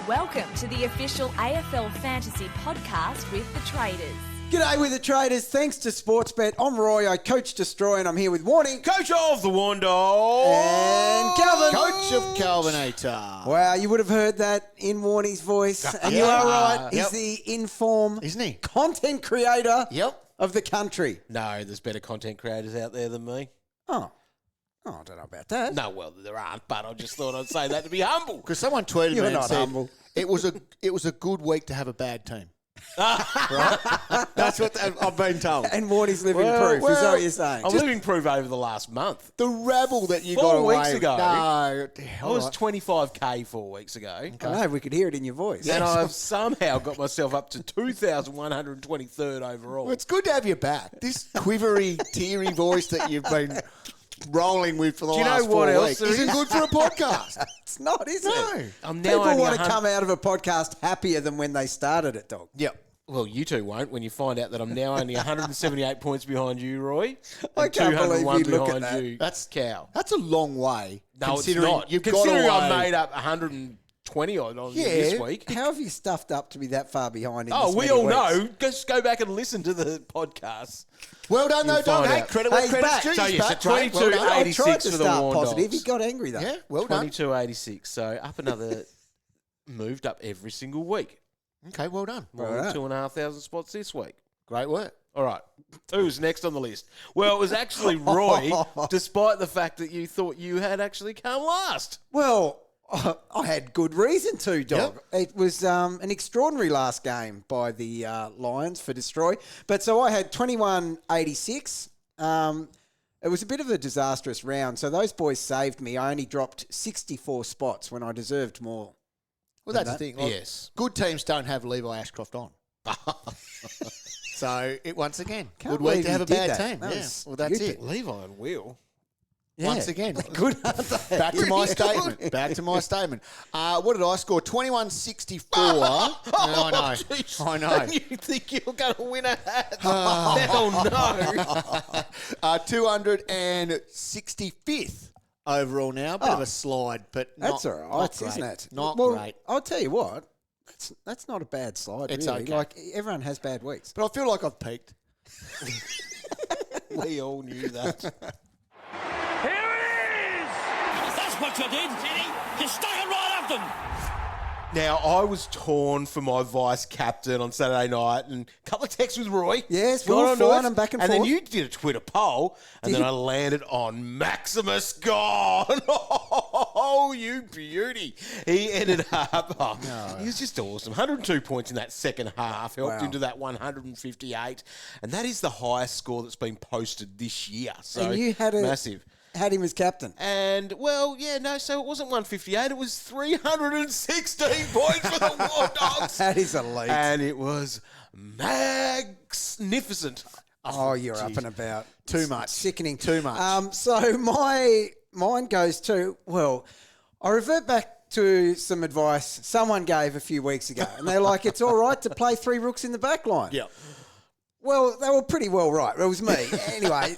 Welcome to the official AFL Fantasy podcast with the Traders. G'day with the Traders. Thanks to Sportsbet. I'm Roy. I coach Destroy, and I'm here with Warnie. Coach of the Wando. And Calvin. Coach of Calvinator. Wow, you would have heard that in Warnie's voice. And you are right. He's the inform, isn't he? Content creator of the country. No, there's better content creators out there than me. Oh, I don't know about that. No, well, there aren't, but I just thought I'd say that to be humble. Because someone tweeted You're me and not said, humble. it was a good week to have a bad team. Right? That's what I've been told. And Warnie's living proof. Is that what you're saying? I'm living proof over the last month. The rabble that you 4 got away weeks ago. No, I was 25k 4 weeks ago. I know, we could hear it in your voice. And I've somehow got myself up to 2,123rd overall. Well, it's good to have you back. This quivery, teary voice that you've been rolling with for the last 4 weeks isn't good for a podcast. It's not, is it? I'm now People only want to come out of a podcast happier than when they started it, dog. Yep. Well, you two won't when you find out that I'm now only 178 points behind you, Roy. I can't believe you look at that. You, That's Cow. That's a long way. No, it's considering not. You've considering got I away. made up 120 odd on this week. How have you stuffed up to be that far behind in Oh, this we many all weeks? know. Just go back and listen to the podcast. Well done, though, You'll Don. find Hey, out. credit Hey, where he's credit's back. due. So, He's yes, back, at mate. Well done. 22. I tried 86 to for the start Warn positive. Dogs. He got angry, though. Yeah, well done. 22.86. So up another, moved up every single week. Okay, well done. More than 2,500 spots this week. Great work. All right. Who's next on the list? Well, it was actually Roy, despite the fact that you thought you had actually come last. Well, I had good reason to, dog. Yep. It was an extraordinary last game by the Lions for Destroy. But so I had 21.86. It was a bit of a disastrous round. So those boys saved me. I only dropped 64 spots when I deserved more. Well, that's the thing. Like, yes. Good teams don't have Levi Ashcroft on. So, once again, Can't good week believe to have you a did bad that. team. That Yeah. was Well, that's stupid. it. Levi and Will. Yeah. Once again. Good, aren't they? Back to my statement. Back to my statement. What did I score? 21.64. I know. Geez. I know. And you think you're going to win a hat? Hell no. 265th overall now. Bit of a slide, but That's not, all right, not great. isn't it? Not well, great. I'll tell you what. That's not a bad slide, It's really. okay. Like, everyone has bad weeks. But I feel like I've peaked. We all knew that. Here it is! That's what you did, Jenny. You stuck it right up them. Now, I was torn for my vice captain on Saturday night, and a couple of texts with Roy. Yes, we Got were onto flying it. them back and then forth. you did a Twitter poll, and then I landed on Max Gawn. Oh, you beauty. He ended up, he was just awesome. 102 points in that second half, helped Wow. into that 158, and that is the highest score that's been posted this year. So And you had massive. Had him as captain. And, well, yeah, no, so it wasn't 158. It was 316 points for the War Dogs. That is elite. And it was magnificent. Oh, you're up and about. Too much. Sickening. Too much. So mine goes to, well, I revert back to some advice someone gave a few weeks ago. And they're like, it's all right to play 3 rooks in the back line. Yeah. Well, they were pretty well right. It was me. Anyway,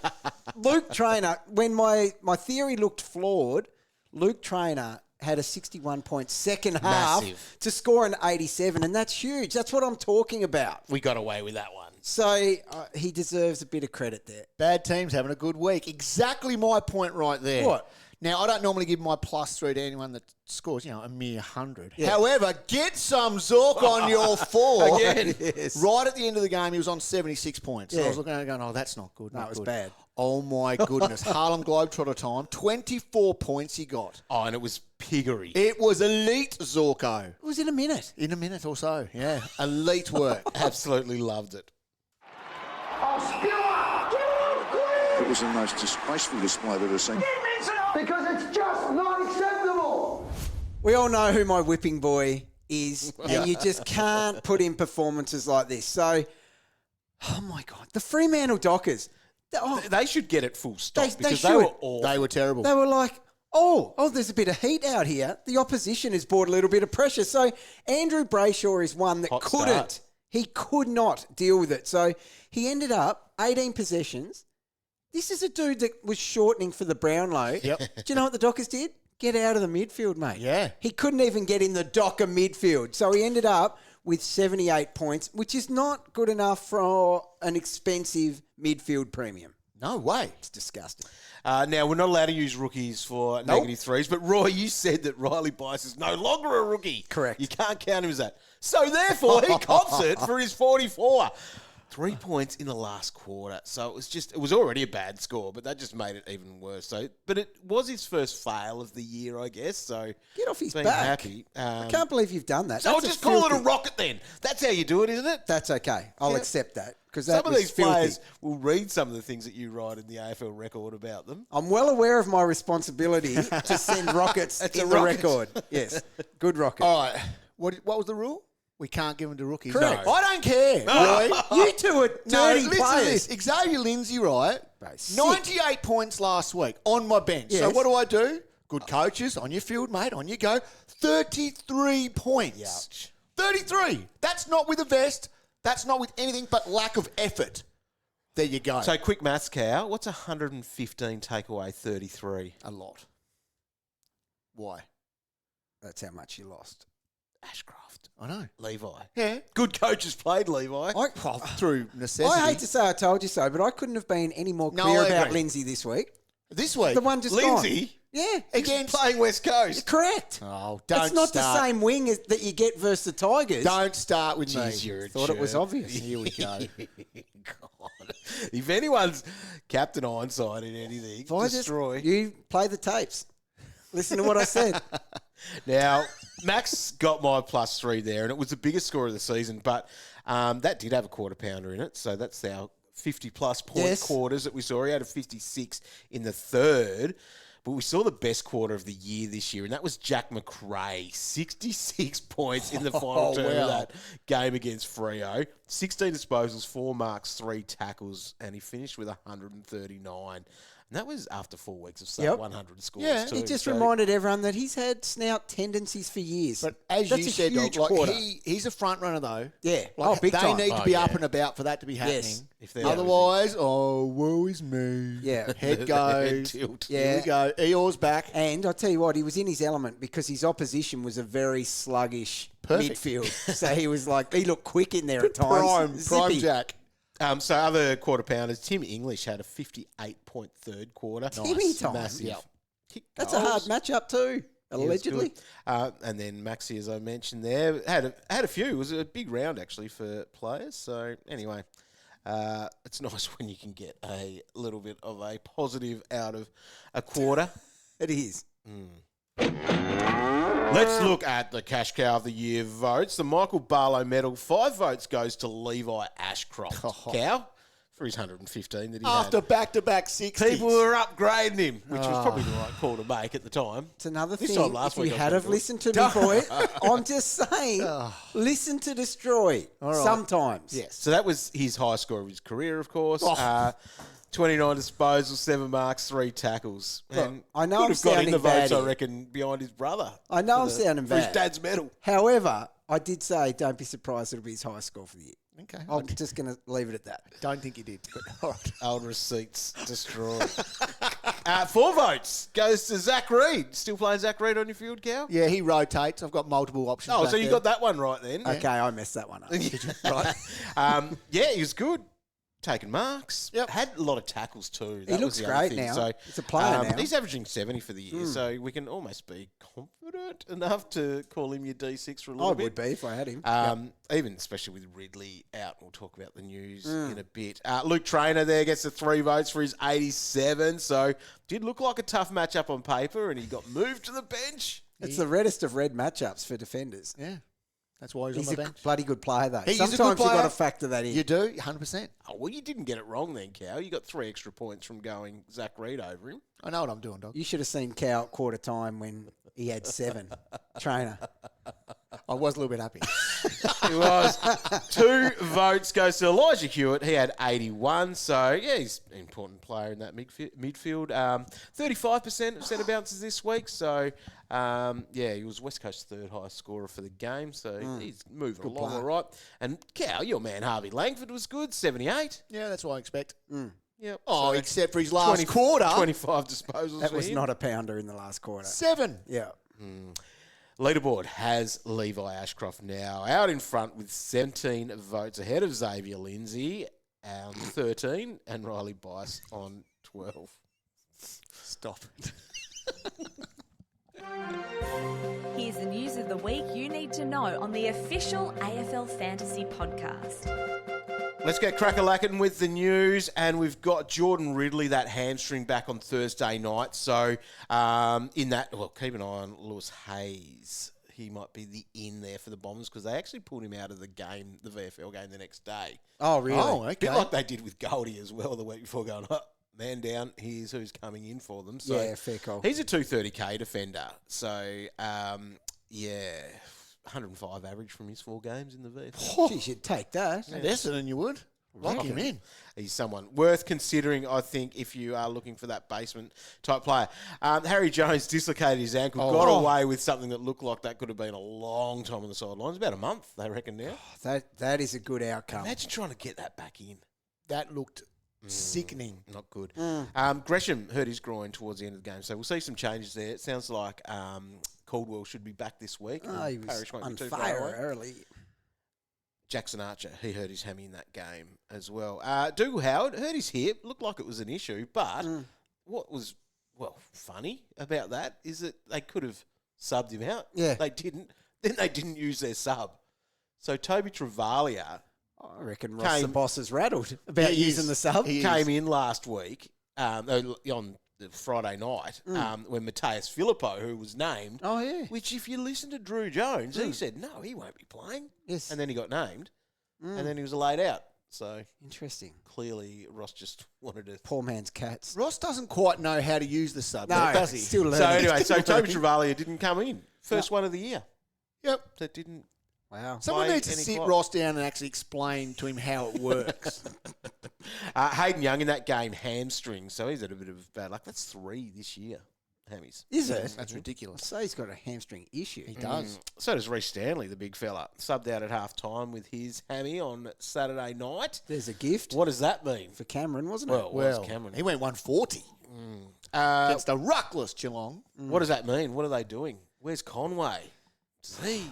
Luke Traynor, when my theory looked flawed, Luke Traynor had a 61-point second half Massive. to score an 87, and that's huge. That's what I'm talking about. We got away with that one. So he deserves a bit of credit there. Bad teams having a good week. Exactly my point right there. What? Now, I don't normally give my +3 to anyone that scores, a mere 100. Yeah. However, get some Zork on your 4. Again. Yes. Right at the end of the game, he was on 76 points. Yeah. So I was looking at it going, oh, that's not good. No, not it was good. bad. Oh, my goodness. Harlem Globetrotter time. 24 points he got. Oh, and it was piggery. It was elite Zorko. It was in a minute. In a minute or so, yeah. Elite work. Absolutely loved it. It was the most disgraceful display I've ever seen. Because it's just not acceptable. We all know who my whipping boy is, and you just can't put in performances like this. So, oh my God, the Fremantle Dockers. They should get it full stop They because should. they were awful. They were terrible. They were like, oh, there's a bit of heat out here. The opposition has brought a little bit of pressure. So Andrew Brayshaw is one that Hot couldn't. start. He could not deal with it. So he ended up 18 possessions. This is a dude that was shortening for the Brownlow. Yep. Do you know what the Dockers did? get out of the midfield, mate. Yeah. He couldn't even get in the Docker midfield. So he ended up with 78 points, which is not good enough for an expensive midfield premium. No way. It's disgusting. Now, we're not allowed to use rookies for negative threes, but Roy, you said that Riley Bice is no longer a rookie. Correct. You can't count him as that. So, therefore, he cops it for his 44. 3 points in the last quarter. So, it was already a bad score, but that just made it even worse. So, but it was his first fail of the year, I guess. So, Get off his being back. happy. I can't believe you've done that. So, I'll That's just call it a filthy- rocket then. That's how you do it, isn't it? That's okay. I'll Yeah. accept that. Because that Some of was these filthy. players will read some of the things that you write in the AFL record about them. I'm well aware of my responsibility to send rockets It's in a the rocket. record. Yes. Good rocket. All right. What was the rule? We can't give them to rookies. Correct. No. I don't care, Roy. You two are dirty listen players. to this. Xavier Lindsay, right? Bro, sick. 98 points last week on my bench. So Yes. what do? Good coaches, on your field, mate, on you go. 33 points. Ouch. 33. That's not with a vest. That's not with anything but lack of effort. There you go. So, quick maths, Cow. What's 115 take away 33? a lot. Why? That's how much you lost. Ashcroft. I know. Levi. Yeah. Good coaches played Levi. Through necessity. I hate to say I told you so, but I couldn't have been any more No, clear I about agree. Lindsay this week. This week. The one just Lindsay? gone. Yeah. Against. Playing West Coast. Correct. Oh, don't It's not start. the same wing that you get versus the Tigers. Don't start with Jeez, me. you're a Thought it was jerk. obvious. Here we go. God. If anyone's Captain Hindsight in anything, If I destroy. you play the tapes. Listen to what I said. Now, Max got my +3 there, and it was the biggest score of the season, but that did have a quarter pounder in it, so that's our 50-plus point Yes. quarters that we saw. He had a 56 in the third, but we saw the best quarter of the year this year, and that was Jack Macrae, 66 points in the final term of that game against Freo. 16 disposals, 4 marks, 3 tackles, and he finished with 139. And that was after 4 weeks of sub 100 scores. Yeah, too. He just So- reminded everyone that he's had snout tendencies for years. But as That's you a said, huge Doc, like quarter. he's a front runner though. Yeah. Like, Oh, big they time. need to Oh, be yeah. up and about for that to be happening. Yes. If they're Otherwise, woe is me. Yeah. Head goes. tilt. Yeah. Here we go. Eeyore's back. And I'll tell you what, he was in his element because his opposition was a very sluggish Perfect. midfield. So he was like, he looked quick in there at times. Prime Zippy. Jack. So other quarter pounders, Tim English had a 58-point third quarter. Timmy time. Massive. Yep. Kick That's a hard goals. matchup too, He was allegedly. good. And then Maxi, as I mentioned there, had a few. It was a big round actually for players. So anyway, it's nice when you can get a little bit of a positive out of a quarter. It is. Let's look at the Cash Cow of the Year votes. The Michael Barlow medal, 5 votes goes to Levi Ashcroft. Cow, for his 115 that he After had. back-to-back 60s. People were upgrading him, which was probably the right call to make at the time. It's another This thing. time last If week you I was had gonna have do it. listened to me, boy, I'm just saying, listen to Destroy sometimes. Yes. So that was his high score of his career, of course. 29 disposals, 7 marks, 3 tackles. And I know could I'm have got in sounding the votes, bad I here. reckon, behind his brother. I know for I'm sounding for his bad. dad's medal. However, I did say don't be surprised it'll be his highest score for the year. Okay. I'm just going to leave it at that. Don't think you did. But all right. Old receipts destroyed. 4 votes goes to Zach Reid. Still playing Zach Reid on your field, Cow? Yeah, he rotates. I've got multiple options. Oh, back so you there. got that one right then. Okay, I messed that one up. Right. Yeah, he was good. Taking marks. Yep. Had a lot of tackles too. He That looks was the other great thing. now. So, He's a player now. He's averaging 70 for the year, so we can almost be confident enough to call him your D6 for a little I bit. would be if I had him. Even especially with Ridley out. We'll talk about the news in a bit. Luke Traynor there gets the 3 votes for his 87. So did look like a tough matchup on paper, and he got moved to the bench. It's the reddest of red matchups for defenders. Yeah. That's why he's He's on a my bench. bloody good player, though. He is a good Sometimes you've got player. to factor that in. You do, 100%. Oh, well, you didn't get it wrong then, Cow. You got 3 extra points from going Zach Reid over him. I know what I'm doing, dog. You should have seen Cow at quarter time when he had 7. Trainer. I was a little bit happy. He was. 2 votes goes to Elijah Hewitt. He had 81. So, yeah, he's an important player in that midfield. 35% of centre bounces this week. So, yeah, he was West Coast's 3rd highest scorer for the game. So, he's moving along player. all right. And, Cow, your man Harvey Langford was good, 78. Yeah, that's what I expect. Yep. Oh, So except for his last quarter. 25 disposals. That for was him. not a pounder in the last quarter. 7. Yeah. Leaderboard has Levi Ashcroft now out in front with 17 votes ahead of Xavier Lindsay on 13 and Riley Bice on 12. Stop it. Here's the news of the week you need to know on the official AFL Fantasy podcast. Let's get crack-a-lackin' with the news, and we've got Jordan Ridley, that hamstring, back on Thursday night. So keep an eye on Lewis Hayes. He might be the in there for the Bombers because they actually pulled him out of the game, the VFL game, the next day. Oh, really? Oh, A okay. bit like they did with Goldie as well the week before, going, man down, here's who's coming in for them. So Yeah, fair call. He's a 230k defender. So, 105 average from his 4 games in the VFL. Geez, you'd take that. Better than you would. Lock him in. He's someone worth considering, I think, if you are looking for that basement type player. Harry Jones dislocated his ankle, got away with something that looked like that could have been a long time on the sidelines, about a month, they reckon now. That is a good outcome. Imagine trying to get that back in. That looked sickening. Not good. Gresham hurt his groin towards the end of the game, so we'll see some changes there. It sounds like Caldwell should be back this week. Oh, he was Parrish won't on be too far fire away. early. Jackson Archer, he hurt his hammy in that game as well. Dougal Howard hurt his hip. Looked like it was an issue, but what was, funny about that is that they could have subbed him out. Yeah. They didn't. Then they didn't use their sub. So Toby Travalia I reckon Ross the boss is rattled about using the sub. came in last week on the Friday night when Mateus Filippo, who was named, Oh, yeah. which if you listen to Drew Jones, he said, no, he won't be playing. Yes. And then he got named, and then he was laid out. So Interesting. clearly Ross just wanted to... Poor man's cats. Ross doesn't quite know how to use the sub, No, does he? still learning. So anyway, Toby Travalia didn't come in. First one of the year. Yep. That didn't... Wow. Someone By needs to any sit clock. Ross down and actually explain to him how it works. Hayden Young in that game, hamstring, so he's had a bit of bad luck. That's 3 this year, hammies. Is it? That's ridiculous. So he's got a hamstring issue. He does. So does Reece Stanley, the big fella. Subbed out at half-time with his hammy on Saturday night. There's a gift What does that mean? for Cameron, wasn't it? Well, Well, Cameron. he went 140 against the ruckless Geelong. What does that mean? What are they doing? Where's Conway? See,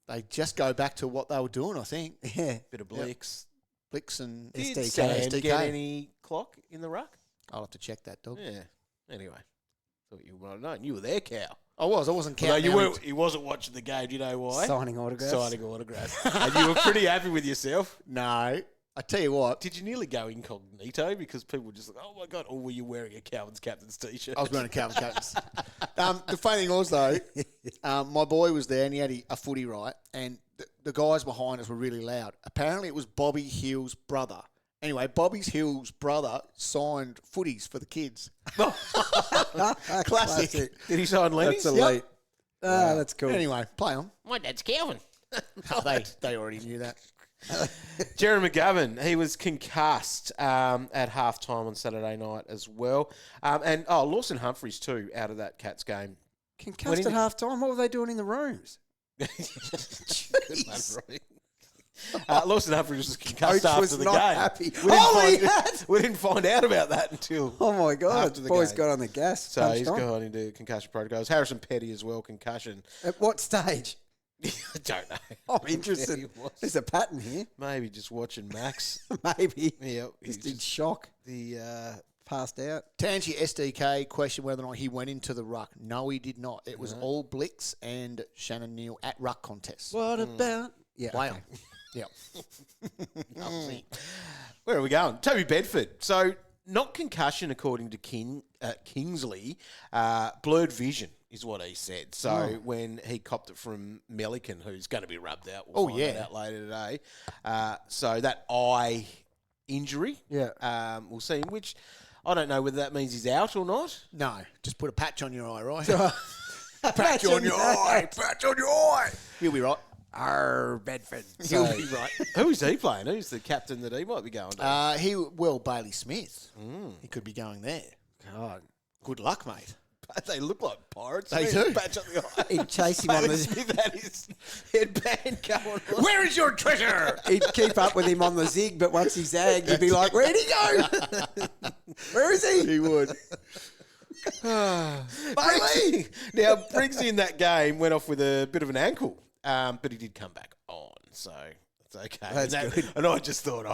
They just go back to what they were doing, I think. Yeah. bit of Blix. Blix and Did SDK. Sam SDK. get any clock in the ruck? I'll have to check that, dog. Yeah. Anyway, thought you might have known. You were there, cow. I wasn't Although counting. you how weren't. many- He wasn't watching the game. Do you know why? Signing autographs. Signing autographs. And you were pretty happy with yourself. No. I tell you what, Did you nearly go incognito because people were just like, oh my God, or were you wearing a Calvin's captain's t-shirt? I was wearing a Calvin Coates. The funny thing was, though, my boy was there and he had a footy, right? And the guys behind us were really loud. Apparently, it was Bobby Hill's brother. Anyway, Bobby Hill's brother signed footies for the kids. Classic. Did he sign Lenny's? That's elite. Ah, that's cool. Anyway, play on. My dad's Calvin. Oh, they already knew that. Jeremy McGovern, he was concussed at halftime on Saturday night as well. Lawson Humphries too, out of that Cats game. Concussed at half time. What were they doing in the rooms? Good one, Robbie. Lawson Humphries was concussed Coach after was the not game. happy. We didn't find out about that until Oh my God! After the Boys game. got on the gas. so punched he's on. gone into concussion protocols. Harrison Petty as well, concussion. At what stage? I don't know. I'm interested. He was. There's a pattern here. Maybe just watching Max. Maybe. Yeah, Just in shock. the Passed out. Tangi SDK questioned whether or not he went into the ruck. No, he did not. It was all Blix and Shannon Neal at ruck contests. What about? Yeah. Play okay. on. Yeah. Where are we going? Toby Bedford. So, not concussion, according to Kingsley. Blurred vision is what he said. So, when he copped it from Melican, who's going to be rubbed out. We'll find that out later today. So, that eye injury, we'll see. Which, I don't know whether that means he's out or not. No, just put a patch on your eye, right? Patch on your eye. Patch on your eye. You'll be right. Bedford. You'll be right. Who is he playing? Who's the captain that he might be going to? Bailey Smith. He could be going there. God. Good luck, mate. They look like pirates. They do. Patch up the eye. He'd chase him on David the. Smith had his headband going on. Where is your treasure? He'd keep up with him on the zig, but once he zagged, he'd be like, "Where'd he go? Where is he?" He would. Bailey! Now, Briggs in that game went off with a bit of an ankle, but he did come back on, so it's okay. That's good. And I just thought,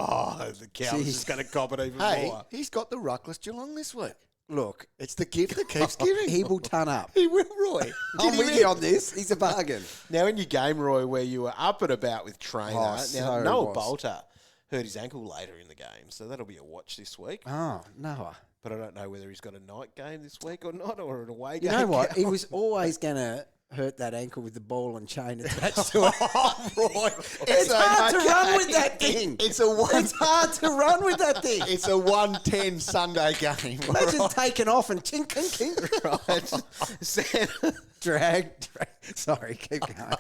the Cows just going to cop it even Hey, more. he's got the ruckless Geelong this week. Look, It's the gift that keeps giving. he will turn up. He will, Roy. I'm with you on this. He's a bargain. Now, in your game, Roy, where you were up and about with Trainer, Oh, now so Noah was. Bolter hurt his ankle later in the game, so that'll be a watch this week. Oh, Noah. But I don't know whether he's got a night game this week or not, or an away game. You know what? He Cal. was always going to hurt that ankle with the ball and chain attached to it. Roy. It's hard to run with that thing. It's hard to run with that thing. It's a 110 Sunday game. Imagine taking off and chink, chink, chink. Right. Sam, Drag. Sorry, keep going.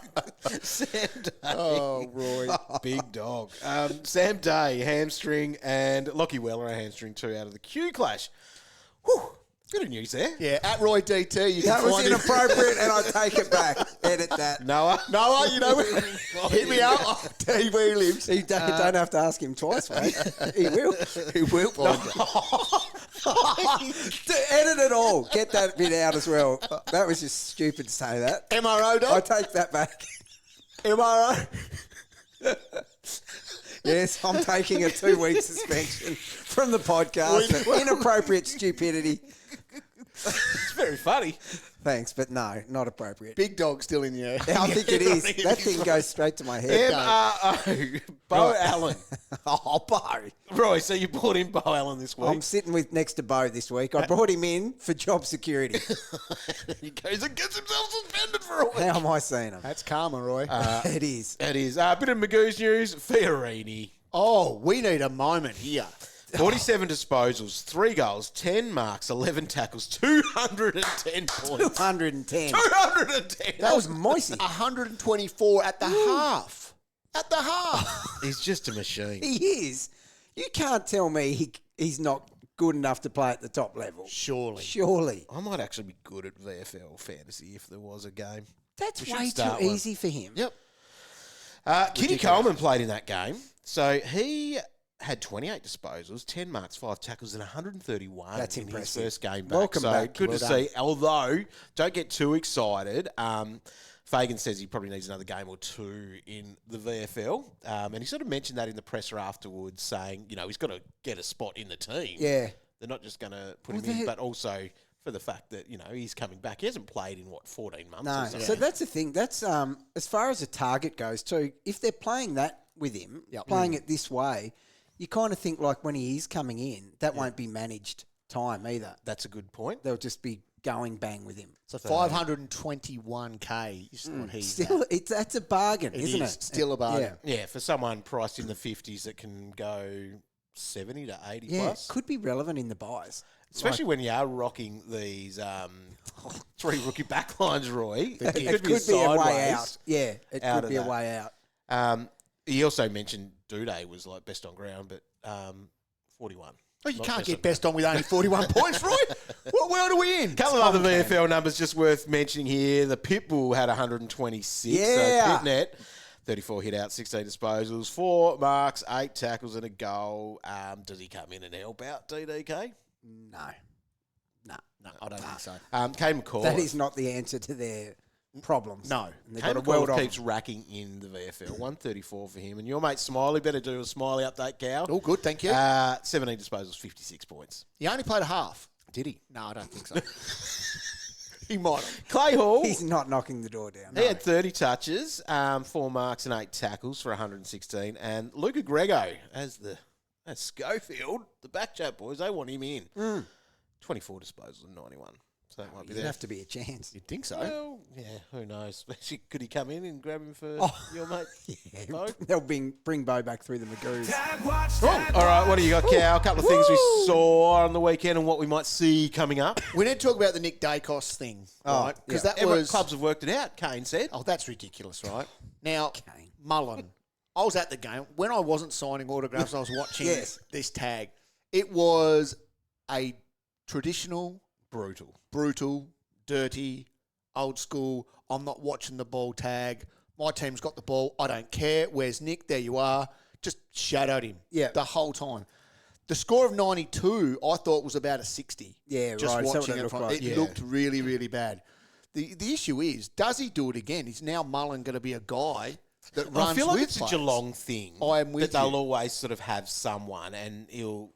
Sam Day. Oh, Roy. Big dog. Sam Day, hamstring, and Lockie Weller, a hamstring too, out of the Q clash. Whew. Bit of news there. Yeah, at Roy DT, you can That was find him. inappropriate, and I take it back. Edit that. Noah. Noah, you know, hit me up. I'll tell you where he lives. You don't have to ask him twice, mate. He will. He will find Edit it all. Get that bit out as well. That was just stupid to say that. MRO, I dog. take that back. MRO. Yes, I'm taking a 2-week suspension from the podcast for inappropriate stupidity. It's very funny. Thanks, but no, not appropriate. Big dog still in the air. I think it is. That thing goes straight to my head. MRO. Bo Allen. Oh, Bo. Roy, so you brought in Bo Allen this week. I'm sitting with next to Bo this week. I brought him in for job security. He goes and gets himself suspended for a week. How am I seeing him? That's karma, Roy. It is. It is. A bit of Magoo's news. Fiorini. Oh, we need a moment here. 47 disposals, 3 goals, 10 marks, 11 tackles, 210 points. 210. 210. That was moisty. 124 at the half. At the half. He's just a machine. He is. You can't tell me he's not good enough to play at the top level. Surely. Surely. I might actually be good at VFL Fantasy if there was a game. That's We should way too start one. easy for him. Yep. Keidean Coleman played in that game. So he had 28 disposals, 10 marks, 5 tackles, and 131 That's in impressive. his first game back. Welcome so back. good Well to done. see. Although, don't get too excited. Fagan says he probably needs another game or two in the VFL. And he sort of mentioned that in the presser afterwards, saying, he's got to get a spot in the team. Yeah. They're not just going to put him in, but also for the fact that, he's coming back. He hasn't played in, 14 months No. or something. So that's the thing. That's as far as a target goes too, if they're playing that with him, playing it this way, you kind of think like when he is coming in, that won't be managed time either. That's a good point. They'll just be going bang with him. So 521K is what he's Still, at. that's a bargain, It isn't is it? still a bargain. Yeah, for someone priced in the 50s that can go 70 to 80 Yeah, plus. could be relevant in the buys. Especially when you are rocking these 3 rookie backlines, Roy. It could be a way out. sideways Yeah, it out could of be a that. way out. He also mentioned Duday was like best on ground, but 41. Well, you Not can't best get on- best on with only 41 points, Roy. What world are we in? A couple of other VFL numbers just worth mentioning here. The Pitbull had 126. Yeah. So Pitnet, 34 hit out, 16 disposals, 4 marks, 8 tackles and a goal. Does he come in and help out, TDK? No, No, I don't think so. Kane McCall. that is not the answer to their problems. No. And they've Kane got a world McCall of keeps them. racking in the VFL. 134 for him. And your mate Smiley, better do a Smiley update, Cow. All good, thank you. 17 disposals, 56 points. He only played a half. Did he? No, I don't think so. He might have. Clay Hall. He's not knocking the door down. He had 30 touches, 4 marks and 8 tackles for 116. And Luca Grego, as Schofield, the back chat boys, they want him in. 24 disposals and 91. So that might be You'd there. have to be a chance. You'd think so. Well, yeah, who knows? Could he come in and grab him for your mate? Bo? They'll bring Bo back through the Magoos. All right, what do you got, Cow? A couple of things we saw on the weekend and what we might see coming up. We need to talk about the Nick Daicos thing, right? Because that was... Clubs have worked it out, Kane said. Oh, that's ridiculous, right? Now, Kane. Mullen, I was at the game. When I wasn't signing autographs, I was watching Yes. this tag. It was a traditional, Brutal. brutal dirty, old school. I'm not watching the ball tag. My team's got the ball. I don't care. Where's Nick? There you are. Just shadowed him the whole time. The score of 92, I thought was about a 60. Yeah, just right. watching it from it looked really, really bad. The issue is, does he do it again? Is now Mullen going to be a guy that runs I feel like with it's players? a Geelong thing. I am with that they'll you. always sort of have someone, and he'll,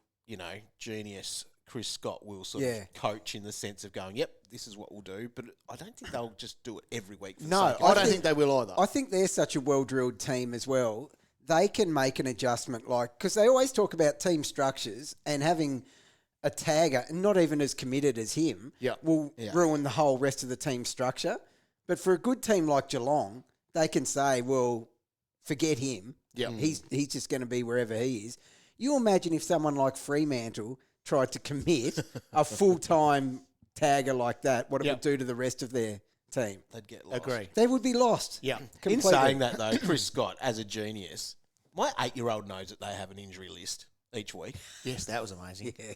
genius Chris Scott will sort of coach in the sense of going, yep, this is what we'll do. But I don't think they'll just do it every week. For No, I don't think they will either. I think they're such a well-drilled team as well. They can make an adjustment, because they always talk about team structures and having a tagger, not even as committed as him, will ruin the whole rest of the team structure. But for a good team like Geelong, they can say, well, forget him. Yeah. He's just going to be wherever he is. You imagine if someone like Fremantle tried to commit a full-time tagger like that, what it would do to the rest of their team. They'd get lost. Agree. They would be lost. Yeah. In saying that, though, Chris Scott, as a genius, my 8-year-old knows that they have an injury list each week. Yes, that was amazing. Yeah.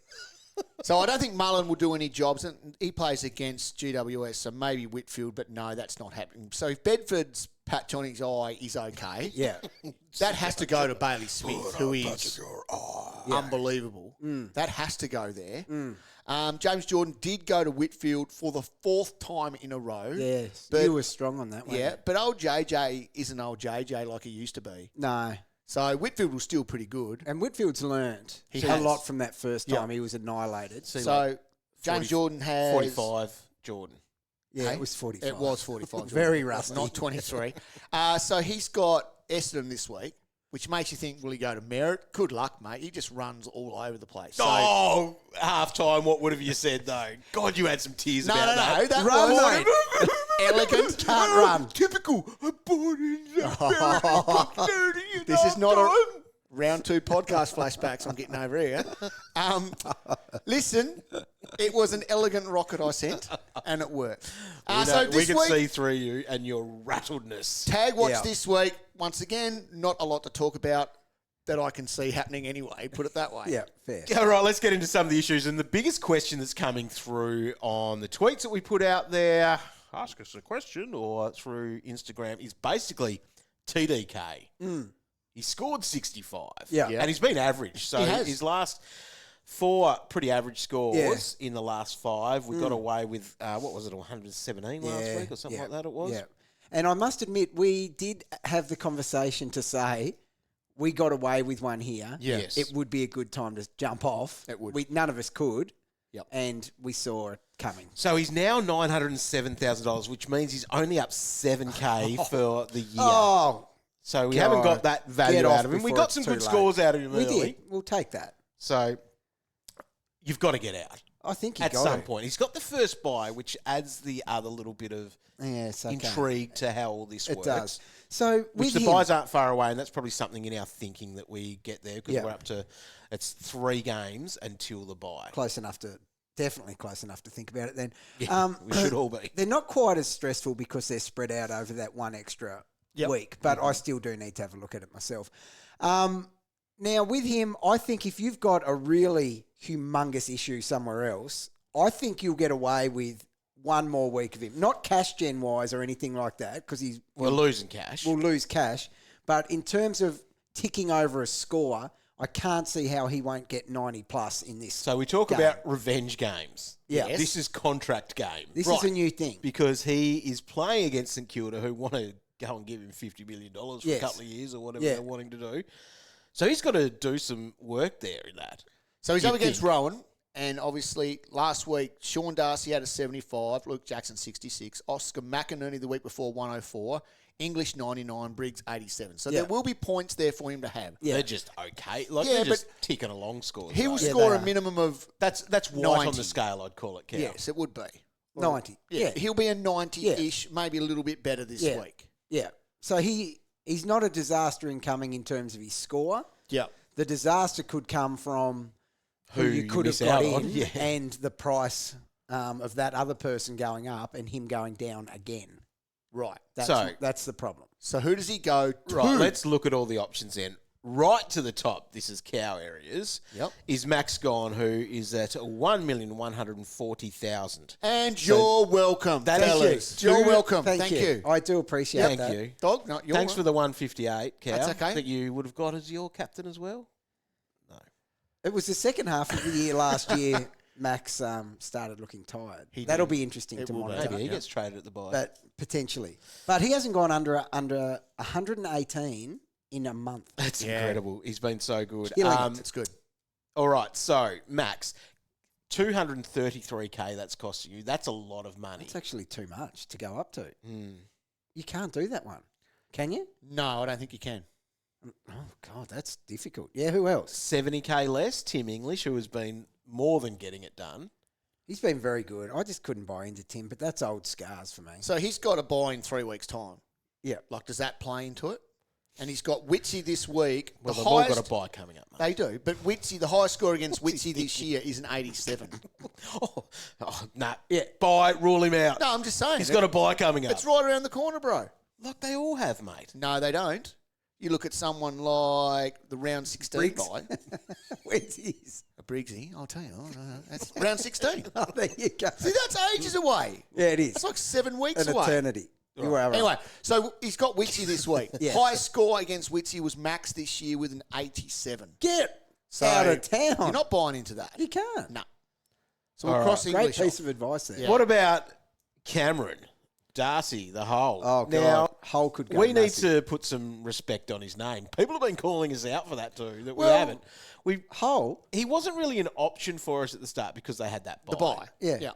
So I don't think Mullen will do any jobs. And he plays against GWS, so maybe Whitfield, but no, that's not happening. So if Bedford's patch on his eye is okay, that has to go to Bailey Smith, who is unbelievable. That has to go there. James Jordan did go to Whitfield for the 4th time in a row. Yes, but, you were strong on that one. Yeah, but old JJ isn't old JJ like he used to be. No. So Whitfield was still pretty good. And Whitfield's learnt He a has. lot from that first time he was annihilated. So James Jordan has... 45, Jordan. Yeah, it was 45. It was 45. Very rusty. Not 23. So he's got Essendon this week, which makes you think, will he go to Merritt? Good luck, mate. He just runs all over the place. So, Half-time, what would have you said, though? God, you had some tears no, about that. that Run, was mate. elegant. Can't run. Typical. This is not a round 2 podcast flashbacks I'm getting over here. Listen, it was an elegant rocket I sent, and it worked. So we this can week, see through you and your rattledness. Tag Watch this week. Once again, not a lot to talk about that I can see happening anyway, put it that way. Yeah, fair. All right, let's get into some of the issues. And the biggest question that's coming through on the tweets that we put out there, ask us a question, or through Instagram, is basically TDK. He scored 65. Yeah. And he's been average. So He has. his last 4 pretty average scores in the last 5. We got away with, what was it, 117 last week or something like that it was? Yeah. And I must admit, we did have the conversation to say we got away with one here. Yes. It would be a good time to jump off. It would. None of us could. Yep. And we saw it coming. So he's now $907,000, which means he's only up $7K for the year. Oh, So we haven't got that value out of him. We before got it's some too good late. scores out of him we early. did. We'll take that. So you've got to get out I think he at got some it. point. He's got the first buy, which adds the other little bit of Yes, okay. intrigue to how all this It works. does. So Which with the him, buys aren't far away, and that's probably something in our thinking that we get there because Yeah. we're up to it's 3 games until the buy. definitely close enough to think about it then. Yeah, we should all be. They're not quite as stressful because they're spread out over that one extra week, but I still do need to have a look at it myself. Now, with him, I think if you've got a really humongous issue somewhere else, I think you'll get away with one more week of him. Not cash gen wise or anything like that, because We're losing cash. we'll lose cash. But in terms of ticking over a score, I can't see how he won't get 90 plus in this. So we talk game. about revenge games. Yeah. Yes. This is contract game. This is a new thing. Because he is playing against St Kilda, who want to go and give him $50 million for a Yes. couple of years or whatever Yeah. they're wanting to do. So he's got to do some work there in that. So he's You'd up against think. Rowan, and obviously last week Sean Darcy had a 75, Luke Jackson 66, Oscar McInerney the week before 104, English 99, Briggs 87. So there will be points there for him to have. Yeah. They're just okay. Like Yeah, they're just but ticking along scores. He will though. Yeah, score they a are. minimum of That's white on 90. the scale, I'd call it, Cal. yes, it would be. 90. Yeah. He'll be a 90-ish, maybe a little bit better this Yeah. week. Yeah. So he's not a disaster incoming in terms of his score. Yeah. The disaster could come from who you could have miss got out on, in yeah. and the price of that other person going up and him going down again. Right. That's So- that's the problem. So who does he go to? Right, let's look at all the options then. right to the top, this is cow areas, Yep. is Max Gawn, who is at 1,140,000. And you're welcome, That is fellas. you. You're welcome. Thank you. I do appreciate Thank that. you. Dog, no, you're Thanks for the 158, Cow. That's okay. That you would have got as your captain as well. It was the second half of the year last year. Max started looking tired. That'll be interesting to monitor. Maybe he gets traded at the bye. But potentially. But he hasn't gone under 118 in a month. That's incredible. He's been so good. Killing it. It's good. All right, so Max, 233K that's costing you. That's a lot of money. It's actually too much to go up to. You can't do that one. Can you? No, I don't think you can. Oh, God, that's difficult. Yeah, who else? 70K less, Tim English, who has been more than getting it done. He's been very good. I just couldn't buy into Tim, but that's old scars for me. So he's got a buy in 3 weeks' time. Yeah. Like, does that play into it? And he's got Witsy this week. Well, the they've all highest, got a buy coming up, mate. They do. But Witsy, the highest score against Witsy this year is an 87. Nah. Yeah. Buy, rule him out. No, I'm just saying. He's got a buy coming up. It's right around the corner, bro. Like they all have, mate. No, they don't. You look at someone like the round 16 Briggs. buy. Where's his? A Briggsy, I'll tell you. Oh, no, that's round 16. Oh, there you go. See, that's ages away. Yeah, it is. That's like 7 weeks An away. eternity. You are right. Anyway, so he's got Witsy this week. Yeah. Highest score against Witsy was Max this year with an 87. Get So out of town. You're not buying into that. You can't. No. So we'll cross Great English piece off. of advice there. Yeah. What about Cameron? Darcy, the Hole. Oh, God. Now, Hole could go we need massive. to put some respect on his name. People have been calling us out for that too, that we Well, haven't. Hole? He wasn't really an option for us at the start because they had that buy. The buy. Yeah.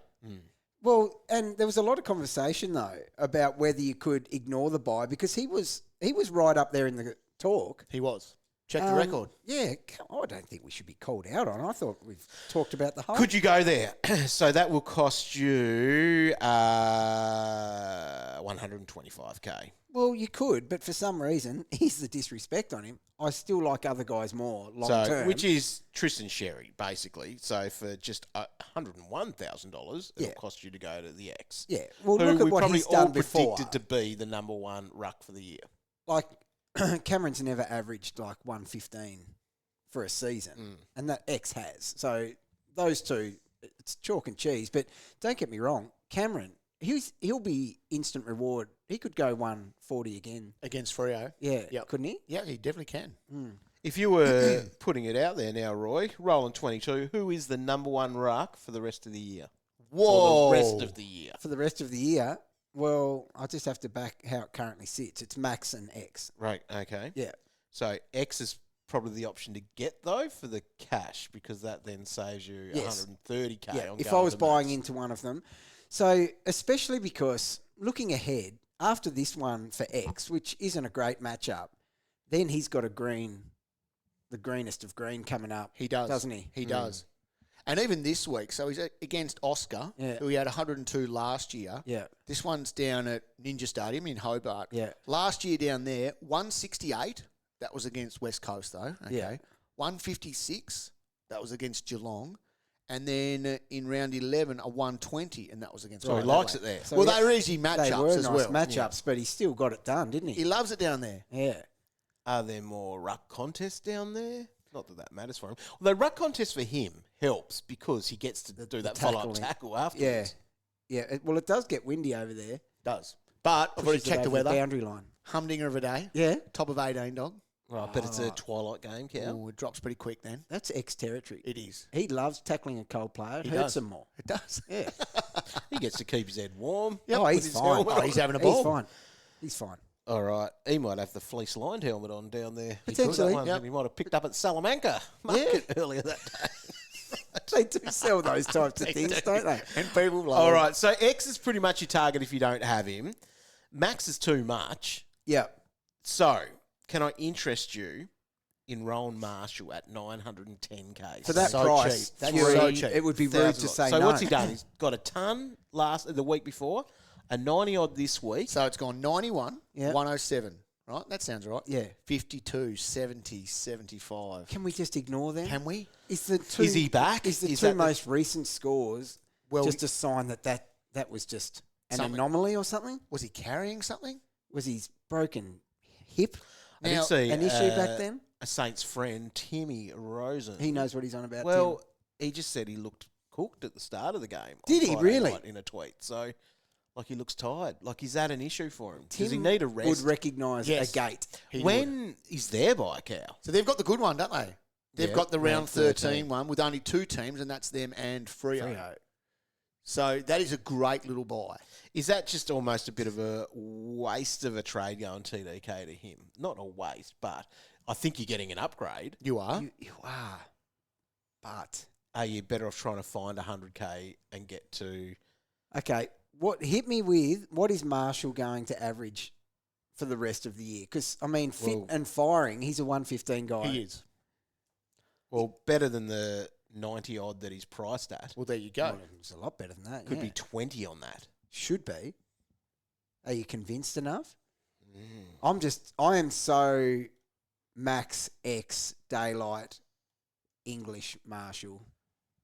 Well, and there was a lot of conversation, though, about whether you could ignore the buy because he was right up there in the talk. He was. Check the record. Yeah, I don't think we should be called out on. I thought we've talked about the Hole. Could you go there? So that will cost you 125K. Well, you could, but for some reason, here's the disrespect on him. I still like other guys more long term. Which is Tristan Sherry, basically. So for just $101,000, it'll cost you to go to the X. Yeah. Well, who look at we what probably he's all done before. predicted to be the number one ruck for the year. Like, Cameron's never averaged like 115 for a season, and that X has. So those two, it's chalk and cheese. But don't get me wrong, Cameron, he'll be instant reward. He could go 140 again. Against Freo. Yeah, Yep. couldn't he? Yeah, he definitely can. If you were putting it out there now, Roy, rolling 22, who is the number one ruck for the rest of the year? Whoa. For the rest of the year. For the rest of the year, well, I'll just have to back how it currently sits. It's Max and X. Right, okay. Yeah. So X is probably the option to get, though, for the cash, because that then saves you Yes. 130K Yeah, on if I going was to buying Max. into one of them. So, especially because looking ahead, after this one for X, which isn't a great matchup, then he's got the greenest of green coming up. He does. Doesn't he? He does. And even this week, so he's against Oscar, Yeah. who he had 102 last year. Yeah. This one's down at Ninja Stadium in Hobart. Yeah. Last year down there, 168. That was against West Coast, though. Okay. Yeah. 156. That was against Geelong. And then in round 11, a 120, and that was against So he Port likes Adelaide. it there. So Well, yeah, they were easy They matchups were as nice well. matchups, but he still got it done, didn't he? He loves it down there. Yeah. Are there more ruck contests down there? Not that matters for him. Although ruck contest for him helps because he gets to do that follow-up tackling. tackle Yeah. afterwards. Yeah. Well, it does get windy over there. Does. But I've already Pushes it checked the over weather. boundary line. Humdinger of a day. Yeah. Top of 18, dog. Right, but it's a twilight game, Cow. Oh, it drops pretty quick then. That's X territory. It is. He loves tackling a cold player. It He hurts does. him more. It does. Yeah. He gets to keep his head warm. Oh, with he's his fine. helmet Oh, on. he's having a ball. He's fine. He's fine. All right. He might have the fleece-lined helmet on down there. Potentially. That one that he might have picked up at Salamanca market earlier that day. They do sell those types of things, don't they? And people love All it. right. So X is pretty much your target if you don't have him. Max is too much. Yeah. So can I interest you in Rowan Marshall at 910K? For that So price, cheap. That's Fury, so cheap. it would be rude to say so no. what's he done? He's got a ton the week before, a 90-odd this week. So it's gone 91, Yeah. 107. Right? That sounds right. Yeah. 52, 70, 75. Can we just ignore them? Can we? Is the two, Is he back? Is the Is two that the- most recent scores Well, just a sign that was just an Something. anomaly or something? Was he carrying something? Was his broken hip I did Now, see, an issue back then? a Saints friend, Timmy Rosen. He knows what he's on about. Well, Tim. he just said he looked cooked at the start of the game. Did he Friday really? night in a tweet. So, like, he looks tired. Like, is that an issue for him? Tim Does he need a rest? would recognise Yes. a gate. When is their bye, Cow? So they've got the good one, don't they? They've Yeah, got the round round 13 one with only 2 teams, and that's them and Freo. So that is a great little buy. Is that just almost a bit of a waste of a trade going TDK to him? Not a waste, but I think you're getting an upgrade. You are? You are. But, Are you better off trying to find 100K and get to... okay, what hit me with, what is Marshall going to average for the rest of the year? Because, I mean, fit Well- and firing, he's a 115 guy. He is. Well, better than the 90-odd that he's priced at. Well, there you go. Well, it's a lot better than that. Could yeah. be 20 on that. Should be. Are you convinced enough? Mm. I am so Max X Daylight English Marshall.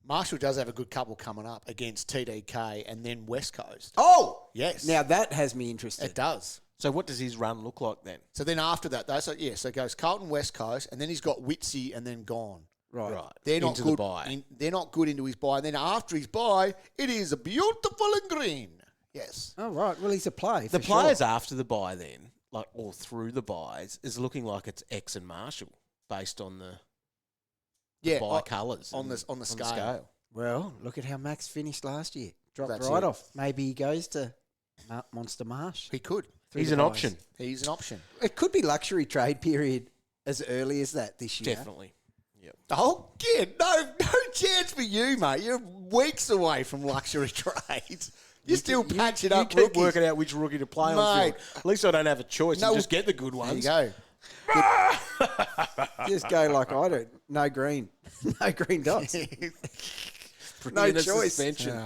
Marshall does have a good couple coming up against TDK and then West Coast. Oh! Yes. Now that has me interested. It does. So what does his run look like then? So then after that, though, so it goes Carlton, West Coast, and then he's got Witsy and then Gone. Right. They're not Into good. the bye. They're not good into his buy. And then after his buy, it is beautiful and green. Yes. Oh, right. Well, he's a play. The for sure. players after the buy then, like or through the buys, is looking like it's X and Marshall based on the buy colours on the scale. Well, look at how Max finished last year. Dropped That's right it. off. Maybe he goes to Monster Marsh. He could. through He's the an buys. option. He's an option. It could be luxury trade period as early as that this year. Definitely. Yep. Oh, kid, no chance for you, mate. You're weeks away from luxury trades. You're still patching up You keep rookies. working out which rookie to play on Mate. field. At least I don't have a choice No, and just get the good There ones. you go. Just go like I do. No green. No green dots. No In a choice. suspension.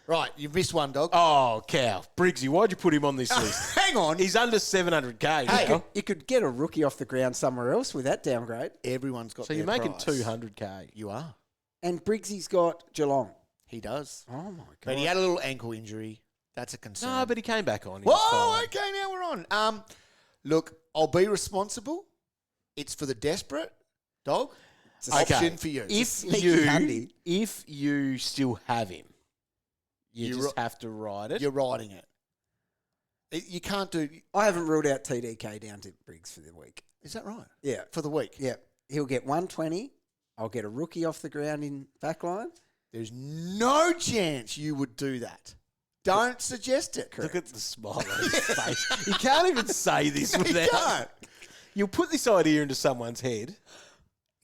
Right, you've missed one, dog. Oh, cow. Briggsy, why'd you put him on this list? Hang on. He's under 700K. Hey. now. You could get a rookie off the ground somewhere else with that downgrade. Everyone's got So their you're making price. 200K. You are. And Briggsy's got Geelong. He does. Oh, my God. But he had a little ankle injury. That's a concern. No, but he came back on. He was Whoa, fine. okay, now we're on. Look, I'll be responsible. It's for the desperate, dog. It's an Okay. option for you. Sneaky handy. If you still have him, you You're just have to ride it. You're riding it. You can't do... I haven't ruled out TDK down to Briggs for the week. Is that right? Yeah. For the week? Yeah. He'll get 120. I'll get a rookie off the ground in backline. There's no chance you would do that. Don't suggest it. Look at the smile on his face. You can't even say this You without. can't. You'll put this idea into someone's head,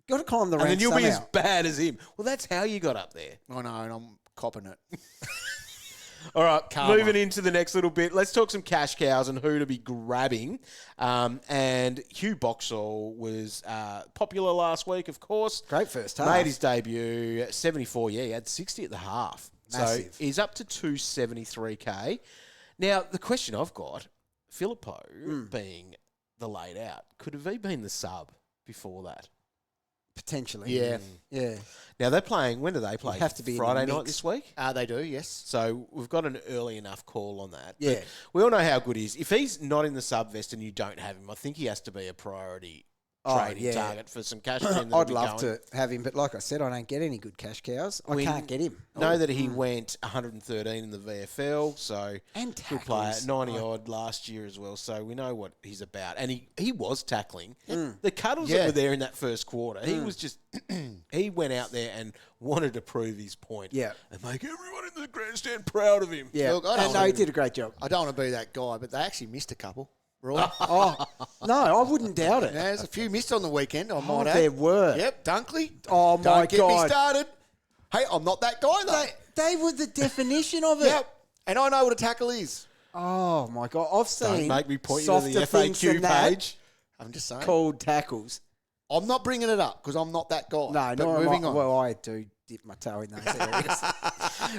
Got to climb the and ranks then you'll be as somehow. bad as him. Well, that's how you got up there. I know, and I'm copping it. All right, Karma. moving into the next little bit. Let's talk some cash cows and who to be grabbing. And Hugh Boxshall was popular last week, of course. Great first half. Made his debut, 74. Yeah, he had 60 at the half. Massive. So he's up to 273K. Now, the question I've got, Filippo being the laid out, could have he been the sub before that? Potentially. Yeah. Yeah. Now, they're playing, when do they play? have to be in the Friday mix. night this week? They do, yes. So we've got an early enough call on that. Yeah. But we all know how good he is. If he's not in the sub vest and you don't have him, I think he has to be a priority trading yeah. target for some cash. for him that'll I'd be love going. to have him, but like I said, I don't get any good cash cows. I can't get him. Know that he went 113 in the VFL, so And good player, tackles. 90 odd last year as well. So we know what he's about, and he was tackling. The cuddles Yeah. that were there in that first quarter, he was just he went out there and wanted to prove his point, Yeah. and make everyone in the grandstand proud of him. Yeah. Look, I don't and no, wanna- he did a great job. I don't want to be that guy, but they actually missed a couple. Right? Oh, no, I wouldn't doubt it. There's a few missed on the weekend, I might add. there were. Yep, Dunkley. Oh, my Don't get me God. started. Hey, I'm not that guy, though. They were the definition of it. Yep. And I know what a tackle is. Oh, my God. I've seen Don't make me point you to the softer things FAQ than that page. I'm just saying. called tackles. I'm not bringing it up because I'm not that guy. No, but nor am moving I. on. Well, I do dip my toe in those areas.